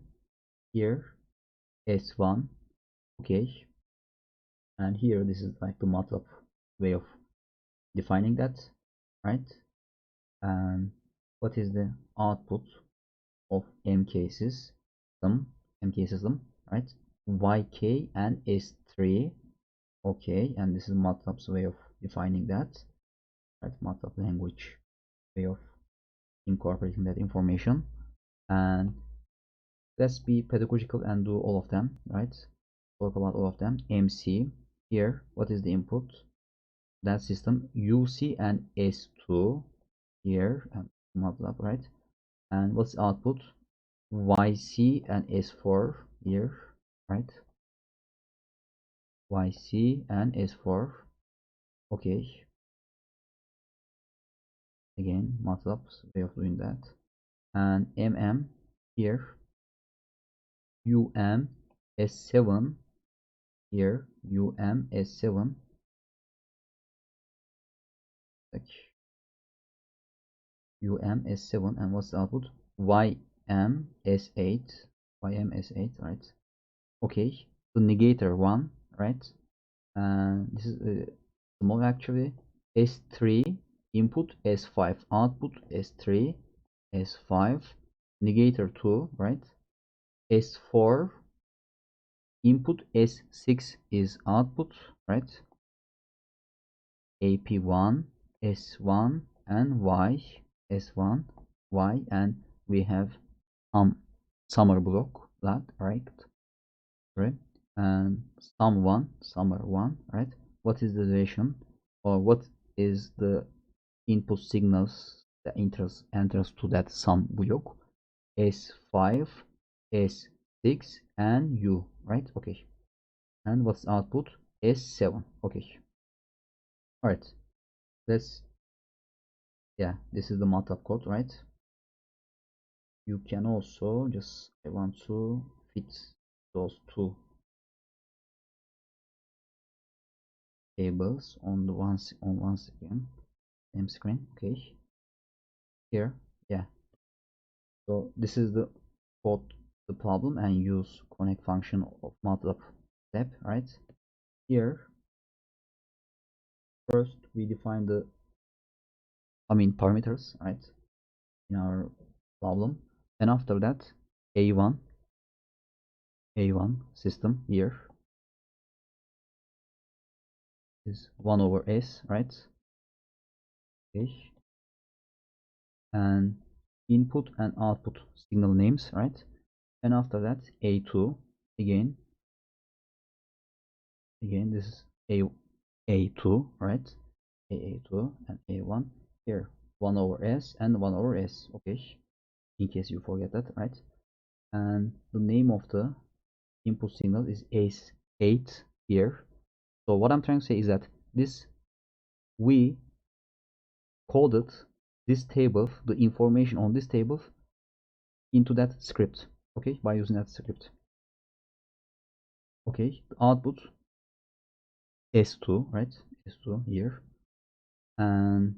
here S1. Okay. And here this is like the Matlab way of defining that, right? And what is the output of MK system, right? YK and S3. Okay, and this is Matlab's way of defining that, right? Matlab language way of incorporating that information. And let's be pedagogical and do all of them, right? Talk about all of them. MC, here, what is the input? That system, UC and S2 here, and Matlab, right? And what's the output? YC and S4 here, right? YC and S4. Okay, again Matlab's way of doing that. And MM here, UM S7 here, UM S7, like UM S7, and what's the output? YM S8, YM S8, right? Okay, the negator 1, right? And this is small actually. S3 input, S5 output, S3, S5, negator 2, right? S4 input, S6 is output, right? AP1, S1 and Y, S1, Y, and we have summer block, that, right? Right? And summer 1, right? What is the duration, or what is the input signals that enters to that sum block? S5, S6 and U, right? Okay. And what's the output? S7. Okay. All right. Let's, yeah, this is the Matlab code, right? You can also just, I want to fit those two tables on the one again, same screen. Okay. Here, yeah. So this is the code, the problem, and use connect function of Matlab step, right? Here, first we define the parameters, right, in our problem, and after that A1 system here, is 1 over s, right? Okay. And input and output signal names, right? And after that a2 again this is a2, right? a2 and a1 here 1 over s and 1 over s, okay, in case you forget that, right? And the name of the input signal is s8 here. So what I'm trying to say is that this we coded this table, the information on this table, into that script, okay, by using that script. Okay, the output s2, right? s2 here, and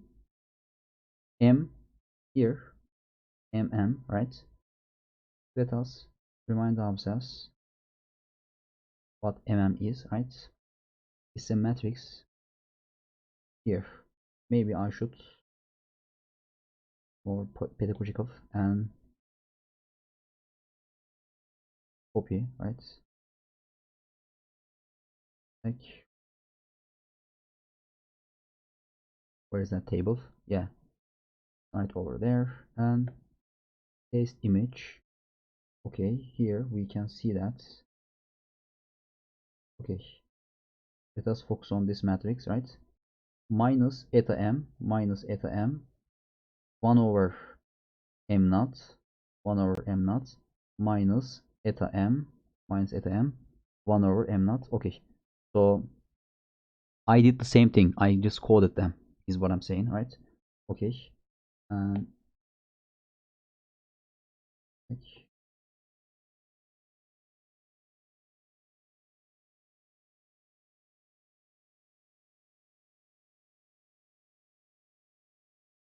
m here, right? Let us remind ourselves what is, right? It's a matrix here. Maybe I should more pedagogical and copy, right? Like, where is that table? Yeah, right over there, and paste image. Okay, here we can see that. Okay, let us focus on this matrix, right? Minus eta m 1 over m naught, 1 over m naught, minus eta m 1 over m naught. Okay, so I did the same thing, I just coded them, is what I'm saying, right? Okay, and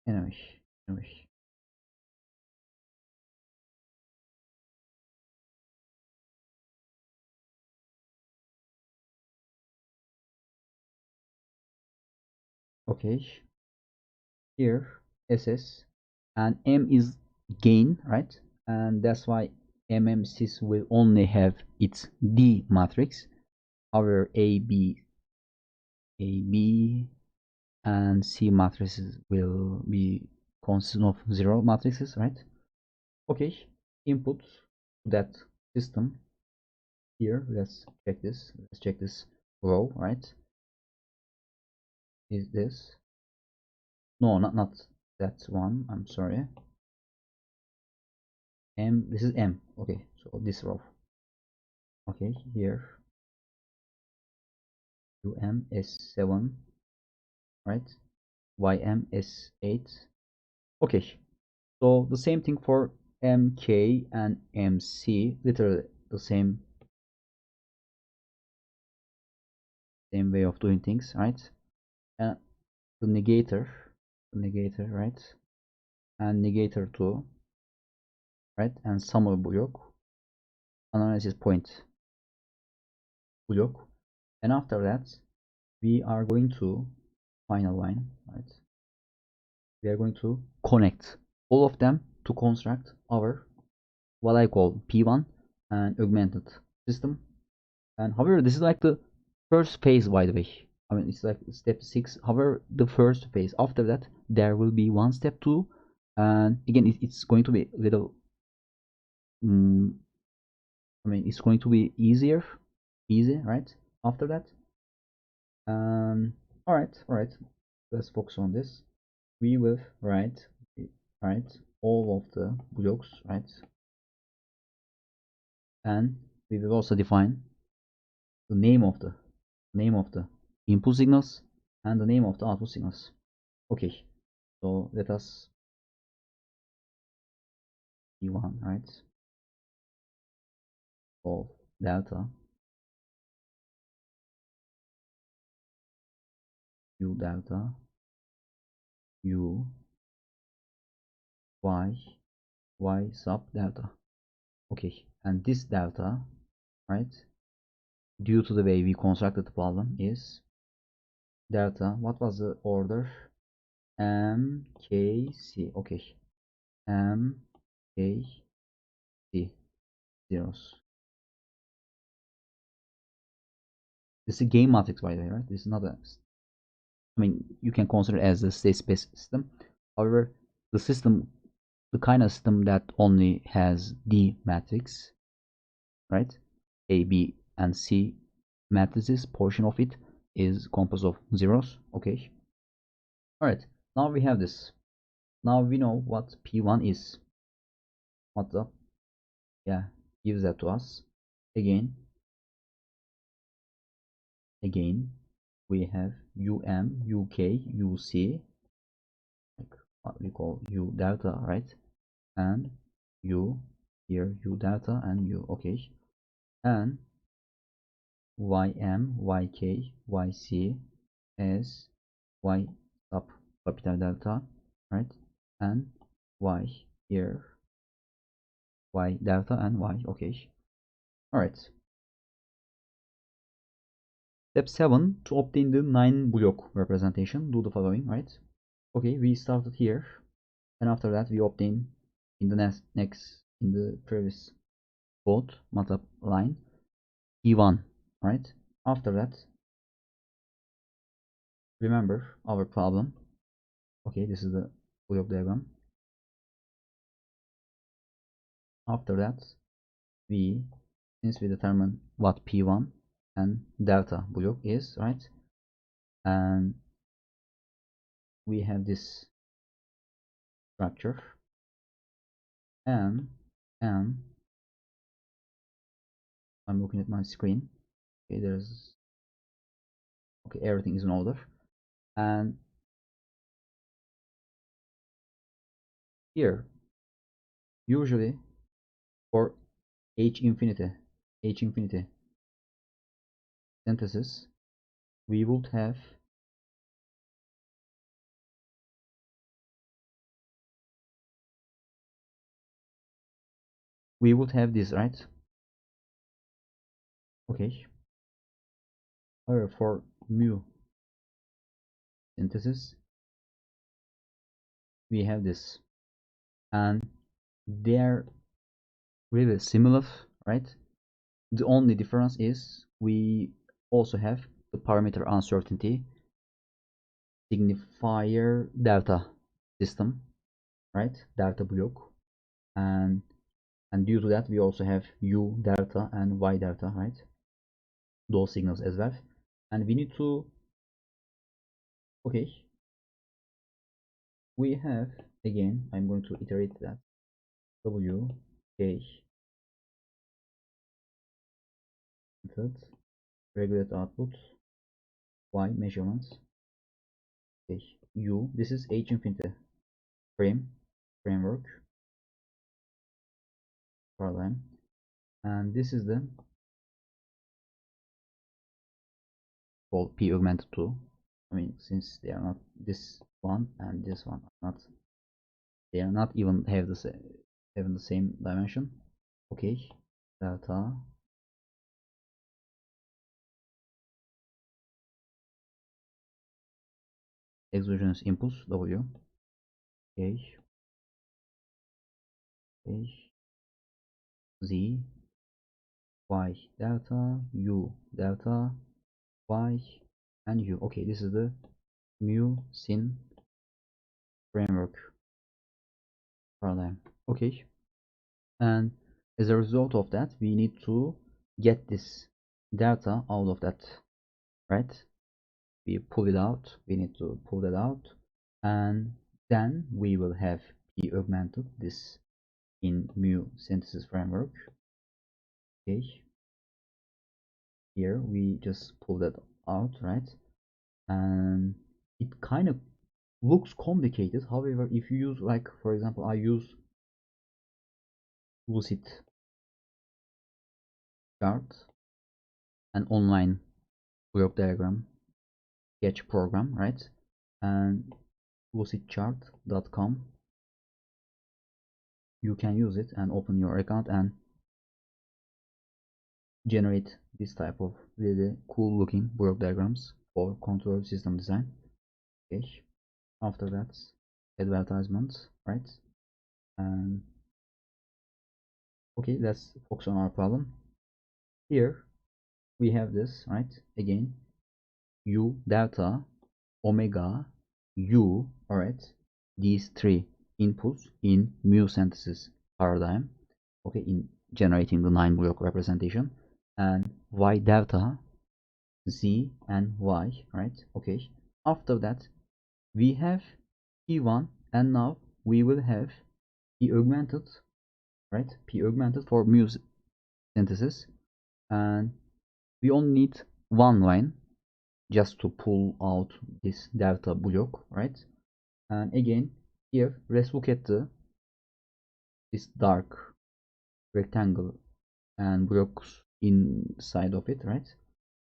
anyway, okay, here ss and m is gain, right? And that's why mmsys will only have its d matrix. However, a b and c matrices will be consistent of 0 matrices, right? Okay, input to that system here. Let's check this row, right? Is this, no, not that one, I'm sorry. M, this is m. Okay, so this row. Okay, here um s7, right? ym s8. Okay, so the same thing for mk and mc, literally the same way of doing things, right? And the negator, right? And negator 2, right? And summary block, analysis point block, and after that we are going to final line, right? We are going to connect all of them to construct our what I call P1 and augmented system. And however, this is like the first phase, by the way. I mean, it's like step 6. However, the first phase. After that, there will be one step 2, and again, it's going to be a little. I mean, it's going to be easy, right? After that, all right. Let's focus on this. We will write all of the blocks, right? And we will also define the name of the input signals and the name of the output signals. Okay, so let us p1, right? Of delta u delta u y sub delta. Okay, and this delta, right, due to the way we constructed the problem, is delta, what was the order? M K C. Okay, M K C zeros. This is a game matrix, by the way, right? This is not a I mean, you can consider it as a state space system. However, the system, the kind of system that only has D matrix, right? A, B, and C matrices, portion of it is composed of zeros. Okay. All right. Now we have this. Now we know what P1 is. Matlab, yeah, gives that to us. Again, we have UM, UK, UC, like what we call U delta, right? And U here, U delta and U, okay. And YM, YK, YC as Y sub capital delta, right? And Y here, Y delta and Y, okay. Alright. Step 7, to obtain the 9 block representation, do the following, right? Okay, we started here, and after that we obtain in the in the previous code MATLAB line E1, right? After that, remember our problem. Okay, this is the block diagram. After that, since we determine what P1 and delta block is, right? And we have this structure and I'm looking at my screen. Okay, everything is in order. And here, usually for h infinity synthesis, we would have this, right? Okay. However, for mu synthesis, we have this, and they're really similar, right? The only difference is we also have the parameter uncertainty signifier delta system, right? Delta block, and due to that we also have U delta and Y delta, right? Those signals as well, and we need to, okay, we have, again, I'm going to iterate that, W K method, regulate output, Y measurements, okay, U, this is H infinity framework paradigm, and this is the called P augmented 2. I mean, since they are not, this one and this one are not, they are not even have the same dimension. Okay, delta exogenous impulse W, H Z Y delta U delta Y and U. Okay, this is the mu sin framework paradigm. Okay, and as a result of that, we need to get this delta out of that, right? We pull it out, we need to pull that out, and then we will have P augmented this in mu synthesis framework. Okay, here we just pull that out, right? And it kind of looks complicated. However, if you use, like, for example, I use Lucid chart, an online block diagram sketch program, right? And lucidchart.com, you can use it and open your account and generate this type of really cool looking block diagrams for control system design. Okay, after that, advertisements, right? And okay, let's focus on our problem. Here we have this, right? Again, U delta omega, u, alright, these three inputs in mu synthesis paradigm, okay, in generating the 9-block representation, and y delta, z, and y, right? Okay. After that, we have p1, and now we will have p augmented, right? P augmented for mu synthesis, and we only need one line just to pull out this delta block, right? And again, here let's look at this dark rectangle and blocks inside of it, right?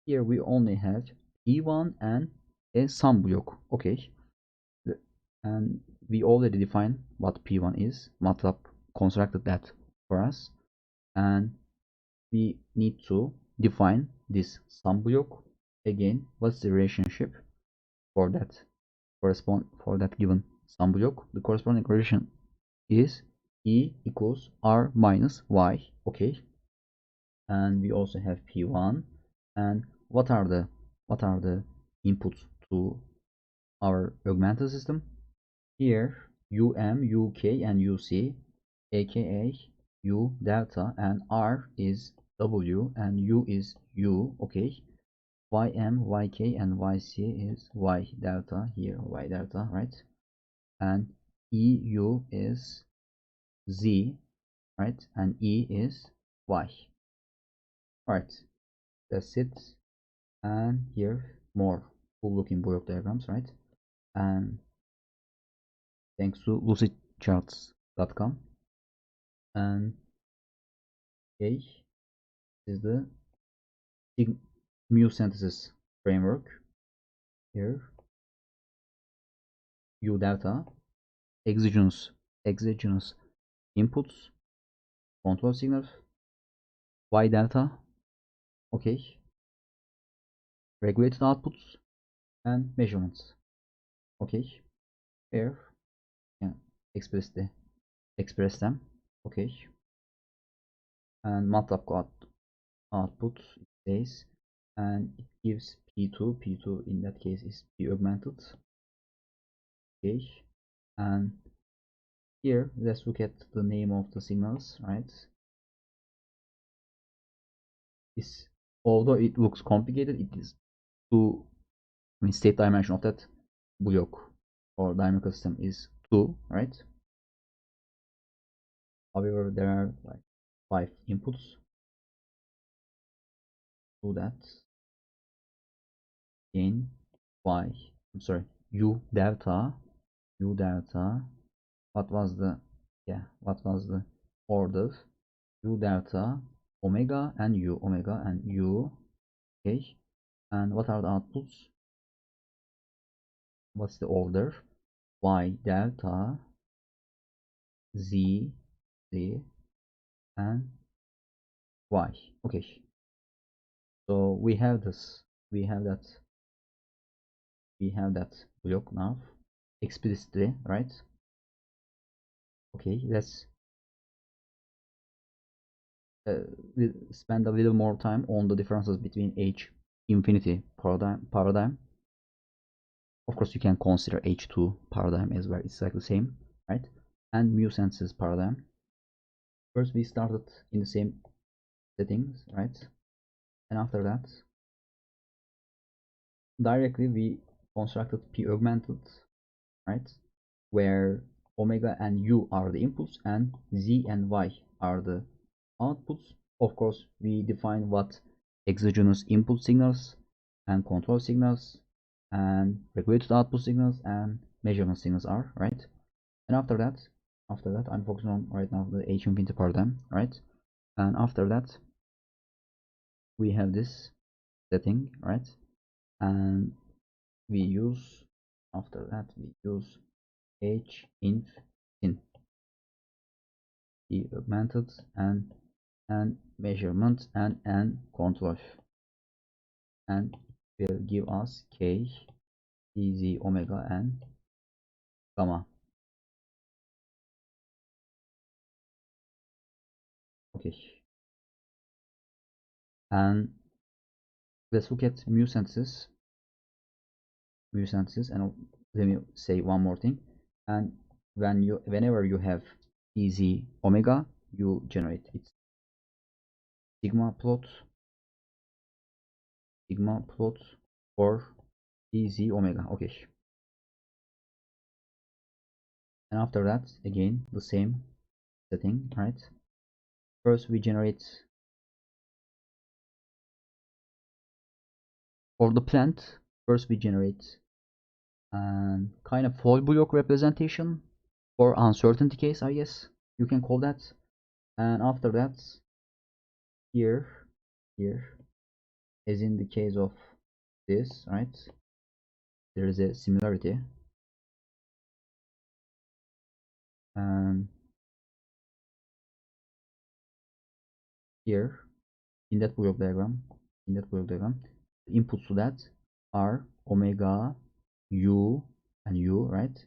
Here we only have p1 and a sum block, okay? And we already defined what p1 is. Matlab constructed that for us, and we need to define this sum block. Again, what's the relationship for that given sum block? The corresponding relation is E equals R minus Y, okay? And we also have P1. And what are the inputs to our augmented system? Here UM, UK, and UC, aka U delta, and R is W, and U is U, okay? YM, YK, and YC is Y delta, here Y delta, right? And EU is Z, right? And E is Y. Right, that's it. And here more cool looking block diagrams, right? And thanks to lucidcharts.com. And okay, this is the mu synthesis framework. Here U delta, exogenous inputs, control signals, Y delta, okay, regulated outputs, and measurements, okay. Here you can express them, okay. And Matlab Code output says, and it gives p2 in that case is p augmented, okay. And here let's look at the name of the signals, right? This, although it looks complicated, it is two, I mean state dimension of that block or dynamical system is 2, right? However, there are like 5 inputs to that. In y, I'm sorry, u delta, what was the order? U delta, omega and u, okay. And what are the outputs? What's the order? Y delta, z, and y, okay. So we have that block now explicitly, right? Okay, let's spend a little more time on the differences between H infinity paradigm. Of course, you can consider H2 paradigm as well. It's like the same, right? And mu synthesis paradigm. First, we started in the same settings, right? And after that, directly we constructed P augmented, right? Where omega and u are the inputs and z and y are the outputs. Of course, we define what exogenous input signals and control signals and regulated output signals and measurement signals are, right? And after that I'm focusing on right now the H infinity paradigm, right? And after that we have this setting, right? And we use H inf in the augmented and measurement and control, and will give us k, z, omega, and gamma. Okay, and let's look at mu synthesis. mu synthesis. And let me say one more thing. And whenever you have easy omega, you generate its sigma plot for easy omega. Okay. And after that, again the same setting, right? First we generate for the plant. First we generate kind of whole block representation for uncertainty case, I guess you can call that. And after that, here, as in the case of this, right? There is a similarity, and here in that block diagram, the inputs to that are omega, u, and u, right?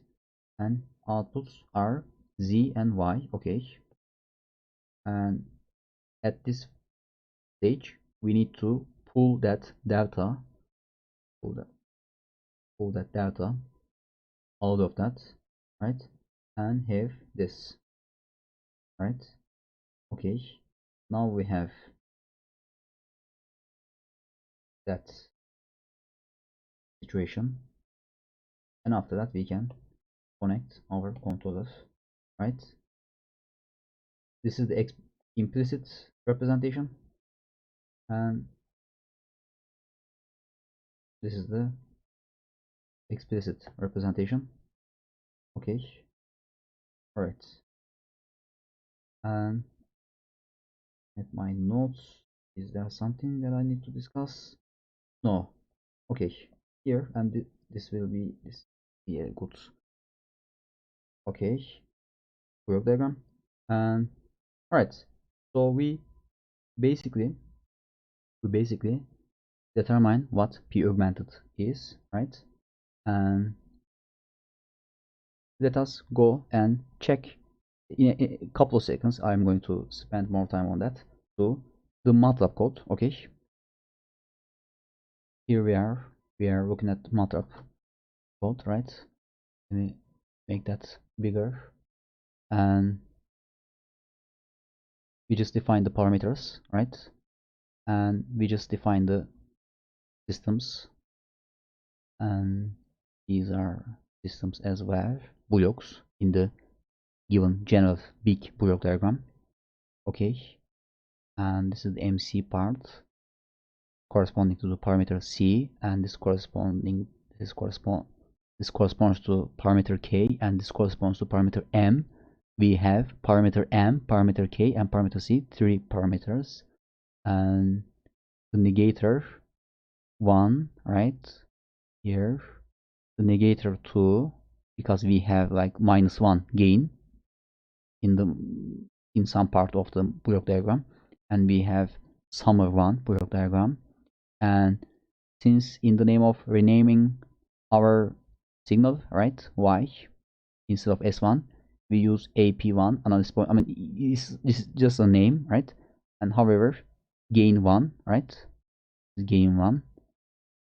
And outputs are z and y. Okay. And at this stage, we need to pull that data, out of that, right? And have this, right? Okay. Now we have that situation, and after that we can connect our controllers, right? This is the implicit representation, and this is the explicit representation. Okay. All right. And at my notes, is there something that I need to discuss? No. Okay. Here, and this will be a good. Okay. Block diagram. And all right. So we basically determine what P augmented is, right? And let us go and check in a couple of seconds. I'm going to spend more time on that. So the Matlab code. Okay. Here we are looking at Matlab code, right? Let me make that bigger, and we just define the parameters, right? And we just define the systems, and these are systems as well, blocks in the given general big block diagram. Okay. And this is the MC part corresponding to the parameter C, and this corresponds to parameter K, and this corresponds to parameter M. We have parameter M, parameter K, and parameter C, 3 parameters. And the negator 1, right here, the negator 2, because we have like -1 gain in some part of the block diagram, and we have summer 1 block diagram. And since in the name of renaming our signal, right, y instead of s1, we use ap1 analysis point. I mean, this is just a name, right? And however, gain 1, right? Gain 1.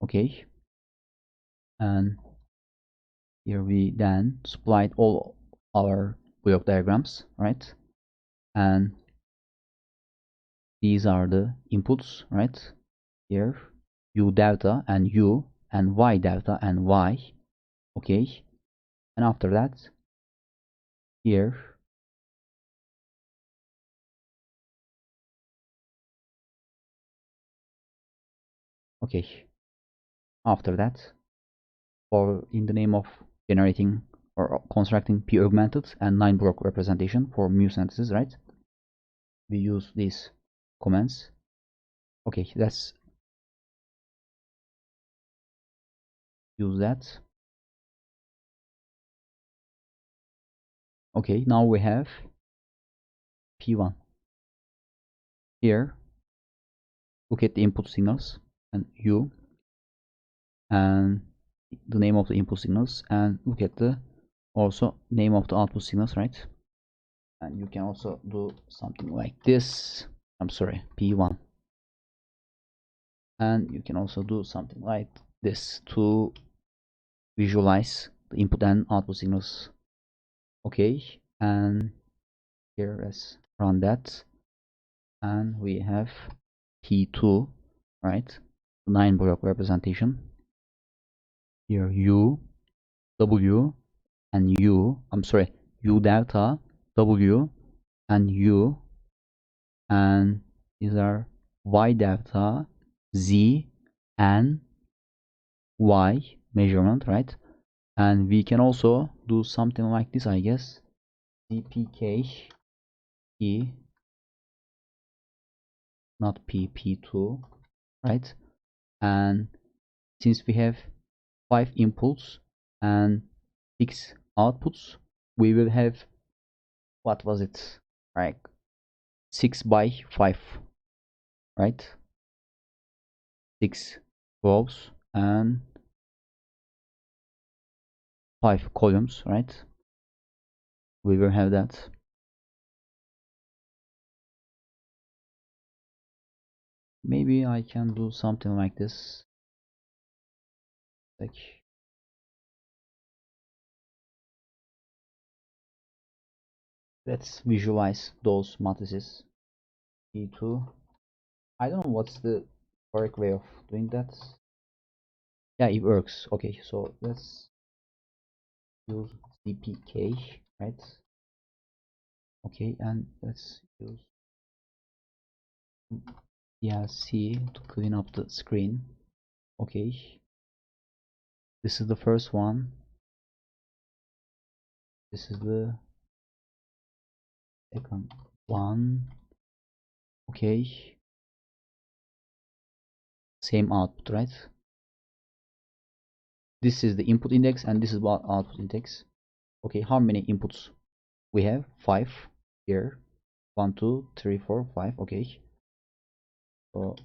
Okay. And here we then supplied all our block diagrams, right? And these are the inputs, right? Here, u delta and u, and y delta and y. Okay. And after that, here, okay, after that, or in the name of generating or constructing P augmented and 9 block representation for mu synthesis, right? We use these commands. Okay, let's use that. Okay, now we have P1. Here, look at the input signals and U, and the name of the input signals, and look at the also name of the output signals, right? And you can also do something like this. I'm sorry, P1. And you can also do something like this to visualize the input and output signals. Okay, and here let's run that, and we have P2, right? 9-block representation. Here U, W, and U. I'm sorry, U delta, W, and U, and these are Y delta, Z, and Y measurement, right? And we can also do something like this, I guess. CPK P, not P, P2, right? And since we have 5 inputs and 6 outputs, we will have, what was it, like 6 by 5, right? 6 rows and 5 columns, right? We will have that. Maybe I can do something like this, like let's visualize those matrices. P2, I don't know what's the correct way of doing that. Yeah, it works. Okay, so let's use CPK, right? Okay, and let's use DLC to clean up the screen. Okay, this is the first one. This is the second one. Okay, same output, right? This is the input index and this is what output index. Okay, how many inputs we have? 5 here. 1 2 3 4 5. Okay, so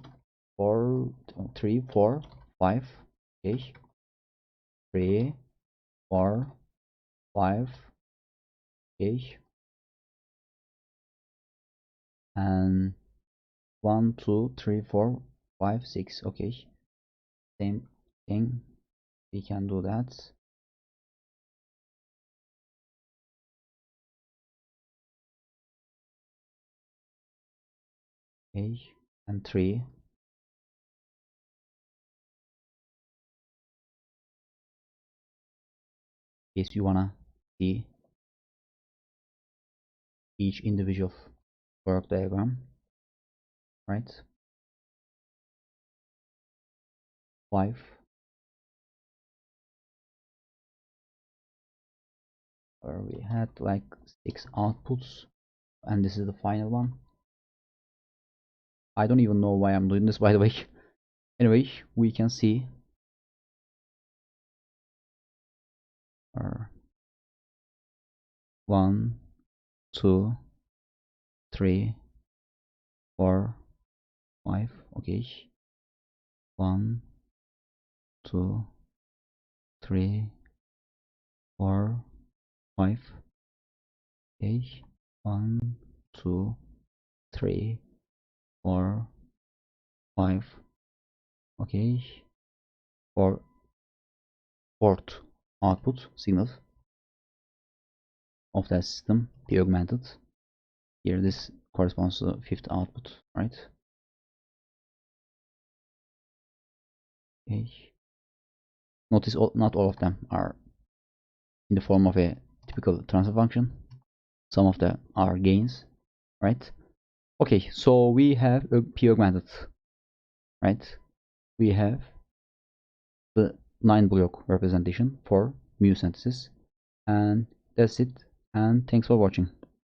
4 3 4 5. Okay, 3 4 5. Okay, and 1 2 3 4 5 6. Okay, same thing, we can do that. Okay, and 3. In case you wanna see each individual work diagram, right? 5, where we had like 6 outputs, and this is the final one. I don't even know why I'm doing this, by the way. Anyway, we can see our 1 2 3 4 5. Okay, 1 2 3 4 5. Okay, 1 2 3 4 5. Okay, for fourth output signal of that system be augmented. Here this corresponds to the fifth output, right? Okay, notice not all of them are in the form of a typical transfer function. Some of them are gains, right? Okay, so we have a P augmented, right? We have the 9-block representation for mu synthesis, and that's it, and thanks for watching.